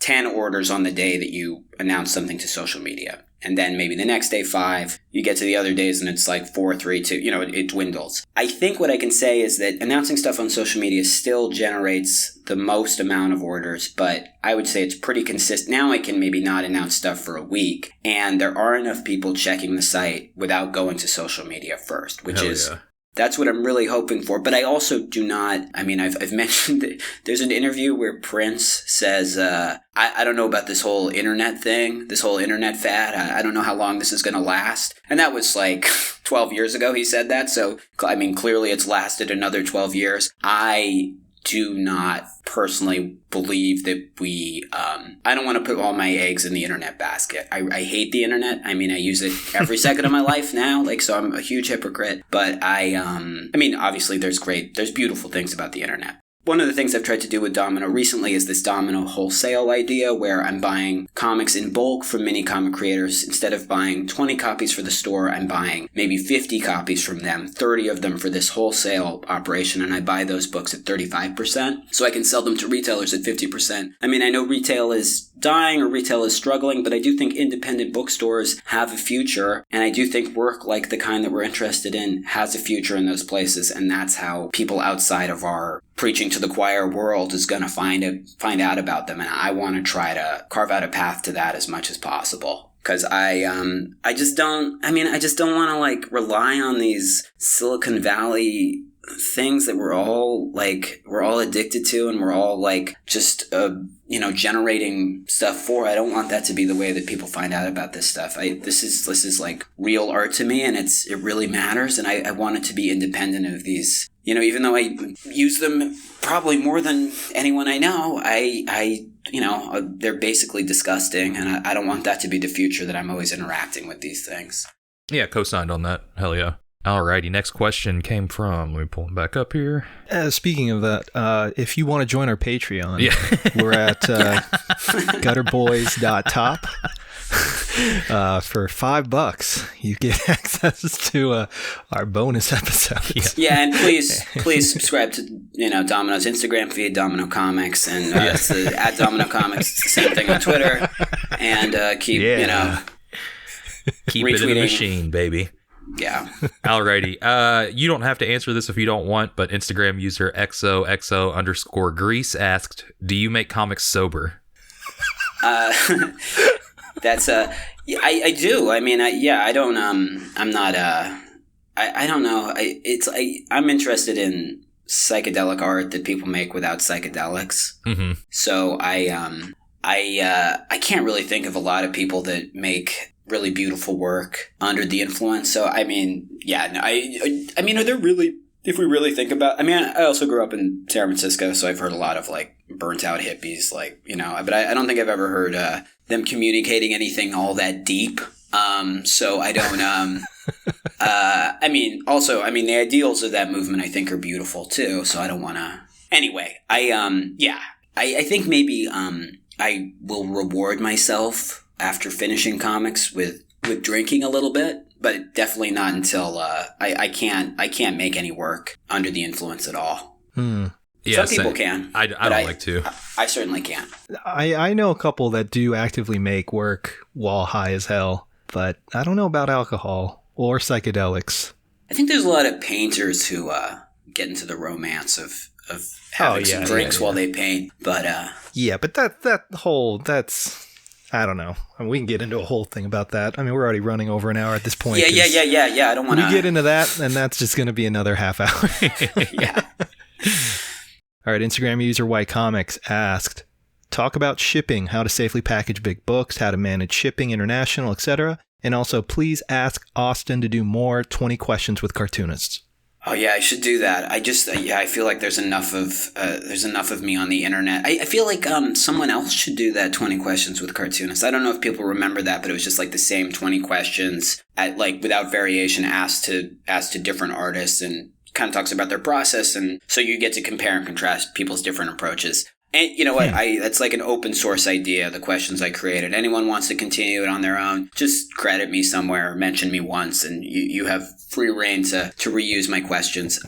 10 orders on the day that you announce something to social media. And then maybe the next day, 5. You get to the other days and it's like 4, 3, 2. It dwindles. I think what I can say is that announcing stuff on social media still generates the most amount of orders, but I would say it's pretty consistent. Now I can maybe not announce stuff for a week, and there are enough people checking the site without going to social media first, which that's what I'm really hoping for. But I also do not, I've mentioned that there's an interview where Prince says, I don't know about this whole internet thing, this whole internet fad. I don't know how long this is going to last. And that was like 12 years ago he said that. So, clearly it's lasted another 12 years. I do not personally believe that I don't want to put all my eggs in the internet basket. I hate the internet. I use it every second of my life now. So I'm a huge hypocrite. But obviously there's beautiful things about the internet. One of the things I've tried to do with Domino recently is this Domino wholesale idea where I'm buying comics in bulk from mini comic creators. Instead of buying 20 copies for the store, I'm buying maybe 50 copies from them, 30 of them for this wholesale operation, and I buy those books at 35%, so I can sell them to retailers at 50%. I know retail is dying or retail is struggling, but I do think independent bookstores have a future, and I do think work like the kind that we're interested in has a future in those places, and that's how people outside of our preaching to the choir world is going to find out about them, and I want to try to carve out a path to that as much as possible. Because I just don't want to rely on these Silicon Valley things that we're all addicted to, and we're all generating stuff for. I don't want that to be the way that people find out about this stuff. This is real art to me, and it really matters, and I want it to be independent of these. Even though I use them probably more than anyone I know, they're basically disgusting, and I don't want that to be the future, that I'm always interacting with these things. Yeah, co-signed on that. Hell yeah. Alrighty, next question came from, let me pull him back up here. Speaking of that, if you want to join our Patreon, we're at gutterboys.top. For $5, you get access to our bonus episodes. Yeah, and please subscribe to Domino's Instagram feed, Domino Comics, and it's at Domino Comics. It's the same thing on Twitter, and keep it retweeting. in the machine, baby. Yeah. Alrighty. You don't have to answer this if you don't want, but Instagram user XOXO_Grease asked, "Do you make comics sober?" That's I do. I don't. I'm not. I don't know. I'm interested in psychedelic art that people make without psychedelics. Mm-hmm. So I can't really think of a lot of people that make really beautiful work under the influence. So are there really? If we really think about, I also grew up in San Francisco, so I've heard a lot of burnt out hippies, but I don't think I've ever heard them communicating anything all that deep. So I don't. The ideals of that movement I think are beautiful too. So I don't want to. Anyway, I think maybe I will reward myself after finishing comics with drinking a little bit. But definitely not until I can't make any work under the influence at all. Yeah, some people can. I don't like to. I certainly can't. I know a couple that do actively make work while high as hell, but I don't know about alcohol or psychedelics. I think there's a lot of painters who get into the romance of having some drinks while they paint. But but that's. I don't know. We can get into a whole thing about that. We're already running over an hour at this point. Yeah. I don't want to. We get into that, and that's just going to be another half hour. Yeah. All right. Instagram user White Comics asked, talk about shipping, how to safely package big books, how to manage shipping, international, etc. And also, please ask Austin to do more 20 questions with cartoonists. Oh yeah, I should do that. I feel like there's enough of me on the internet. I feel like someone else should do that 20 questions with cartoonists. I don't know if people remember that, but it was just the same 20 questions without variation asked to different artists, and kind of talks about their process, and so you get to compare and contrast people's different approaches. And you know what? That's an open source idea, the questions I created. Anyone wants to continue it on their own, just credit me somewhere, mention me once, and you have free reign to reuse my questions.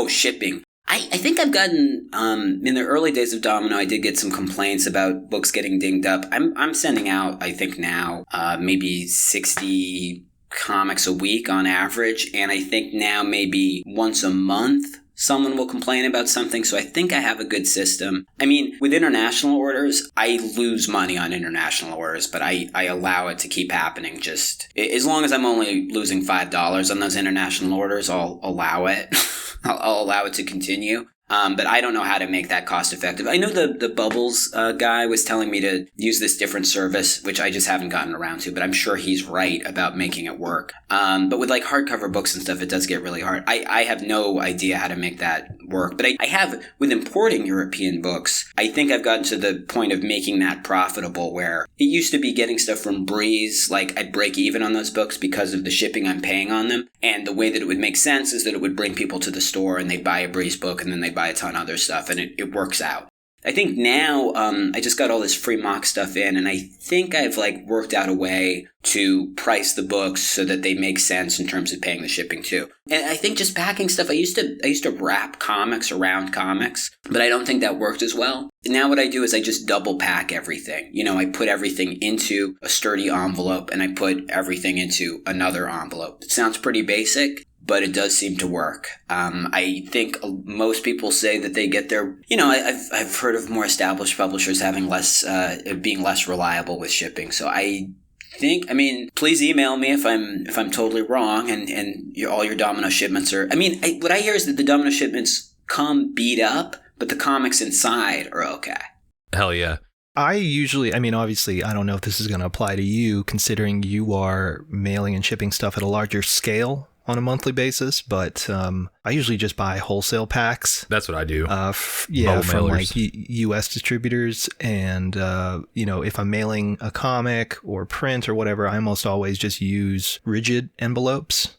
Shipping. I think I've gotten, in the early days of Domino, I did get some complaints about books getting dinged up. I'm sending out, I think now, maybe 60 comics a week on average. And I think now maybe once a month, someone will complain about something. So I think I have a good system. I mean, with international orders, I lose money on international orders, but I allow it to keep happening. Just as long as I'm only losing $5 on those international orders, I'll allow it. I'll allow it to continue. But I don't know how to make that cost effective. I know the Bubbles guy was telling me to use this different service, which I just haven't gotten around to, but I'm sure he's right about making it work. But with like hardcover books and stuff, it does get really hard. I have no idea how to make that work. But I have, with importing European books, I think I've gotten to the point of making that profitable, where it used to be getting stuff from Breeze, like I'd break even on those books because of the shipping I'm paying on them. And the way that it would make sense is that it would bring people to the store and they'd buy a Breeze book and then they'd buy a ton of other stuff, and it works out. I think now I just got all this free mock stuff in, and I think I've like worked out a way to price the books so that they make sense in terms of paying the shipping too. And I think just packing stuff, I used to wrap comics around comics, but I don't think that worked as well. Now what I do is I just double pack everything. You know, I put everything into a sturdy envelope and I put everything into another envelope. It sounds pretty basic, but it does seem to work. I think most people say that they get their, I've heard of more established publishers having being less reliable with shipping. So I think, please email me if I'm totally wrong and all your Domino shipments are, what I hear is that the Domino shipments come beat up, but the comics inside are okay. Hell yeah. I usually, obviously, I don't know if this is going to apply to you, considering you are mailing and shipping stuff at a larger scale on a monthly basis, but I usually just buy wholesale packs. That's what I do. From like U.S. distributors, and if I'm mailing a comic or print or whatever, I almost always just use rigid envelopes.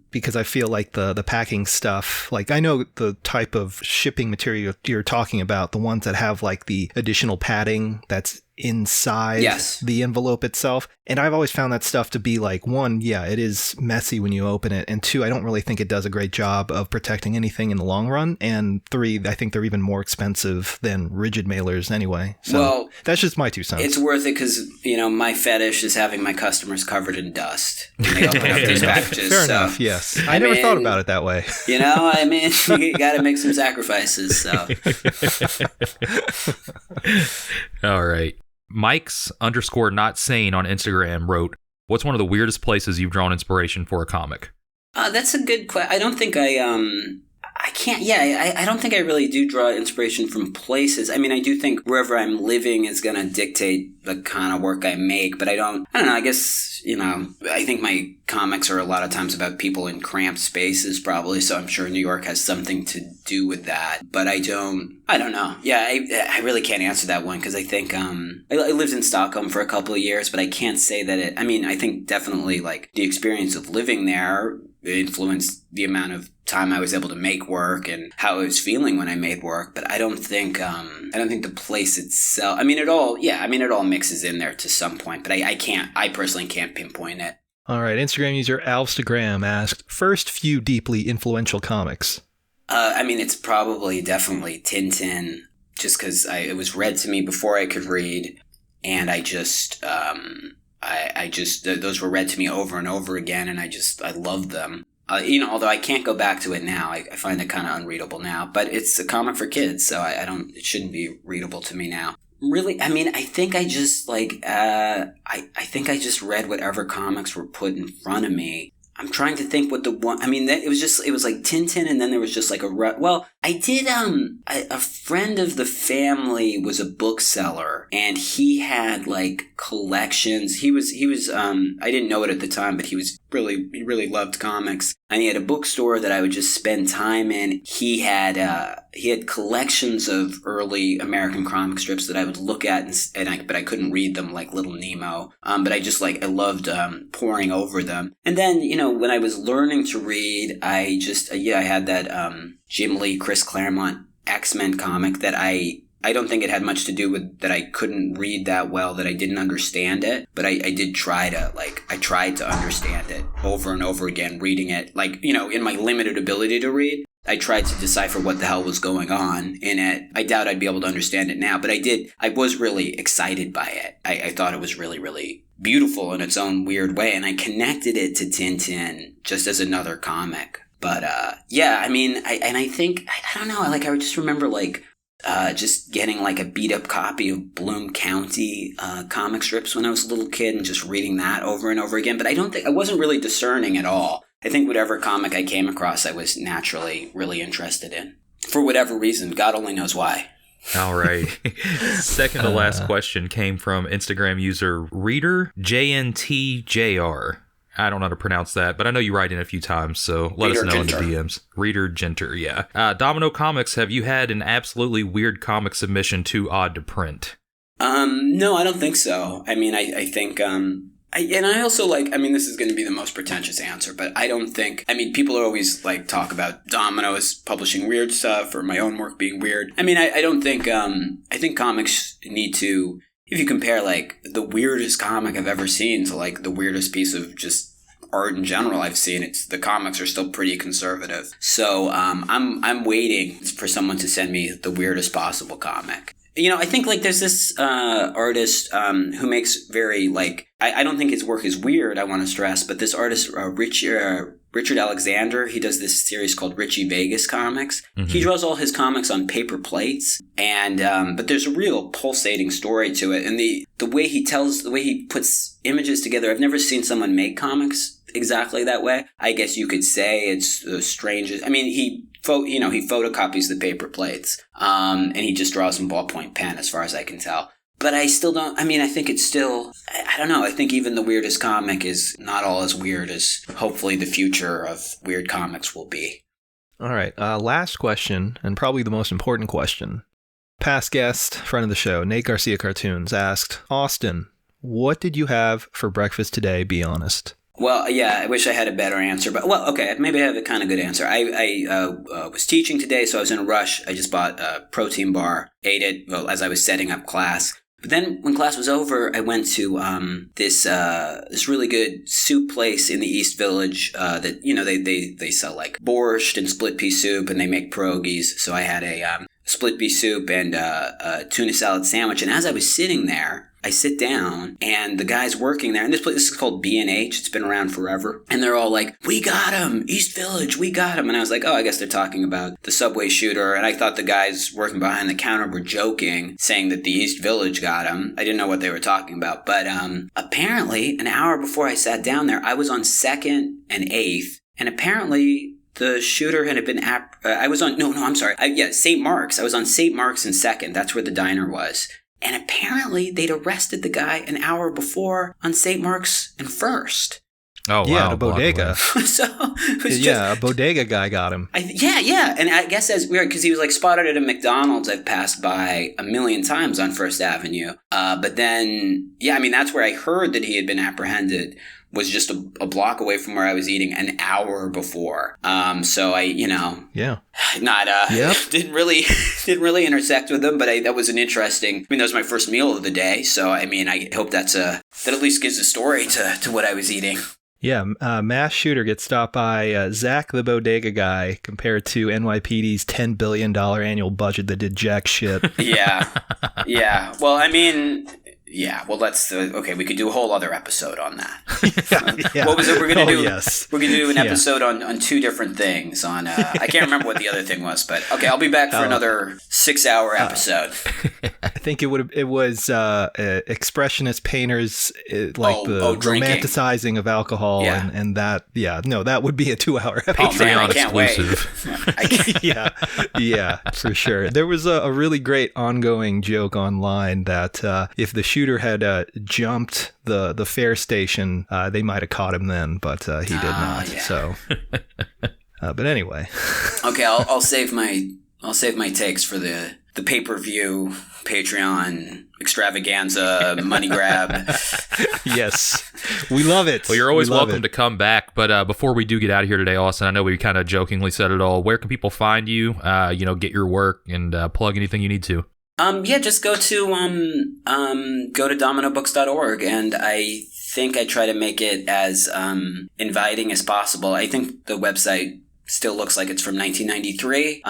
Because I feel like the packing stuff, like I know the type of shipping material you're talking about, the ones that have like the additional padding that's inside the envelope itself. And I've always found that stuff to be like, one, it is messy when you open it. And two, I don't really think it does a great job of protecting anything in the long run. And three, I think they're even more expensive than rigid mailers anyway. So that's just my 2 cents. It's worth it because, my fetish is having my customers covered in dust when they open up these packages. Fair enough, yes. I never thought about it that way. You got to make some sacrifices. So. All right. Mike's_not_sane on Instagram wrote, "What's one of the weirdest places you've drawn inspiration for a comic?" That's a good question. I don't think I can't. Yeah, I don't think I really do draw inspiration from places. I do think wherever I'm living is going to dictate the kind of work I make, but I don't know. I guess, I think my comics are a lot of times about people in cramped spaces probably, so I'm sure New York has something to do with that, but I don't know. Yeah, I really can't answer that one because I think I lived in Stockholm for a couple of years, but I can't say that I think definitely like the experience of living there influenced the amount of time I was able to make work and how I was feeling when I made work. But I don't think the place itself, it all mixes in there to some point, but I personally can't pinpoint it. All right. Instagram user Alstagram asked, first few deeply influential comics. It's probably definitely Tintin, just because it was read to me before I could read. And I just those were read to me over and over again, and I loved them. Although I can't go back to it now, I find it kind of unreadable now. But it's a comic for kids, so it shouldn't be readable to me now. Really, I think I just I think I just read whatever comics were put in front of me. I'm trying to think what the one. It was like Tintin, and then there was just like I did. A friend of the family was a bookseller, and he had like collections. He was. I didn't know it at the time, but he really loved comics, and he had a bookstore that I would just spend time in. He had collections of early American comic strips that I would look at, but I couldn't read them, like Little Nemo. But I just I loved poring over them, and then when I was learning to read, I had that Jim Lee, Chris Claremont X-Men comic that I don't think it had much to do with that I couldn't read that well, that I didn't understand it, but I did try to, I tried to understand it over and over again, reading it, in my limited ability to read. I tried to decipher what the hell was going on in it. I doubt I'd be able to understand it now, but I was really excited by it. I thought it was really, really beautiful in its own weird way, and I connected it to Tintin just as another comic. But yeah, I mean, I think, I don't know, I just remember just getting a beat up copy of Bloom County comic strips when I was a little kid and just reading that over and over again. But I wasn't really discerning at all. I think whatever comic I came across, I was naturally really interested in. For whatever reason, God only knows why. All right. Second to last question came from Instagram user Reader JNTJR. I don't know how to pronounce that, but I know you write in a few times, so let us know in the DMs. Reader Genter, yeah. Domino Comics, have you had an absolutely weird comic submission too odd to print? No, I don't think so. I mean, I think, I also this is going to be the most pretentious answer, but I don't think, people are always talk about Domino as publishing weird stuff or my own work being weird. I mean, I don't think, I think comics need to, if you compare the weirdest comic I've ever seen to the weirdest piece of just art in general I've seen, the comics are still pretty conservative. So I'm waiting for someone to send me the weirdest possible comic. I think there's this artist who makes very I don't think his work is weird, I want to stress, but this artist Richard Alexander, he does this series called Richie Vegas Comics. Mm-hmm. He draws all his comics on paper plates, and but there's a real pulsating story to it, and the way he puts images together. I've never seen someone make comics exactly that way. I guess you could say it's the strangest. I mean, he photocopies the paper plates, and he just draws in ballpoint pen, as far as I can tell. But I still don't, I think it's still, I don't know, I think even the weirdest comic is not all as weird as hopefully the future of weird comics will be. All right, last question, and probably the most important question. Past guest, friend of the show, Nate Garcia Cartoons, asked, Austin, what did you have for breakfast today, be honest? Well, yeah, I wish I had a better answer, but, well, okay, maybe I have a kind of good answer. I was teaching today, so I was in a rush. I just bought a protein bar, ate it, as I was setting up class. But then when class was over, I went to this really good soup place in the East Village that, they sell borscht and split pea soup, and they make pierogies. So I had a split pea soup and a tuna salad sandwich. And as I was sitting there, I sit down, and the guys working there, and this place is called B&H. It's been around forever. And they're all like, we got him, East Village, we got him. And I was like, oh, I guess they're talking about the subway shooter. And I thought the guys working behind the counter were joking, saying that the East Village got him. I didn't know what they were talking about. But apparently, an hour before I sat down there, I was on 2nd and 8th. And apparently, the shooter had been St. Mark's. I was on St. Mark's and 2nd. That's where the diner was. And apparently, they'd arrested the guy an hour before on St. Mark's and 1st. Oh, wow. Yeah, the bodega. So it was a bodega guy got him. Yeah. And I guess that's weird because he was spotted at a McDonald's I've passed by a million times on 1st Avenue. But then, that's where I heard that he had been apprehended, was just a block away from where I was eating an hour before. So I, didn't really intersect with them, but that was an interesting, that was my first meal of the day. So, I hope that at least gives a story to what I was eating. Yeah, mass shooter gets stopped by Zach the Bodega guy compared to NYPD's $10 billion annual budget that did jack shit. Yeah. Well, that's okay. We could do a whole other episode on that. Yeah. What was it we're going to do? Yes. We're going to do an episode on two different things. On I can't remember what the other thing was, but okay, I'll be back for another 6-hour episode. I think it was expressionist painters the romanticizing of alcohol and that. Yeah, no, that would be a 2-hour episode. Oh man, I can't wait. Yeah, for sure. There was a really great ongoing joke online that if the shooter had jumped the fare station, they might have caught him then, but he did not. Yeah. So, but anyway. Okay, I'll save my takes for the pay-per-view Patreon extravaganza money grab. Yes, we love it. Well, you're always welcome to come back. But before we do get out of here today, Austin, I know we kind of jokingly said it all. Where can people find you? Get your work and plug anything you need to. Just go to dominobooks.org, and I think I try to make it as inviting as possible. I think the website Still looks like it's from 1993.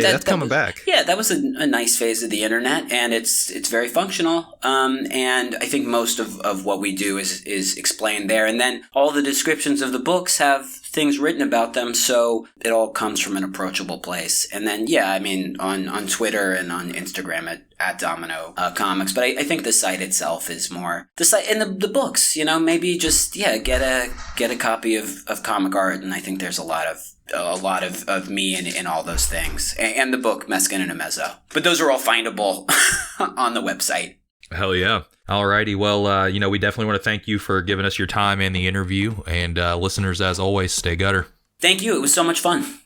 That's coming back. Yeah, that was a nice phase of the internet, and it's very functional. And I think most of what we do is explained there. And then all the descriptions of the books have things written about them, so it all comes from an approachable place. And then, on Twitter and on Instagram at Domino Comics. But I think the site itself is more the site and the books. Maybe just get a copy of comic art, and I think there's a lot of me in all those things, and the book Meskin and Umezo. But those are all findable on the website. Hell yeah. Alrighty. Well, we definitely want to thank you for giving us your time and the interview. And listeners, as always, stay gutter. Thank you. It was so much fun.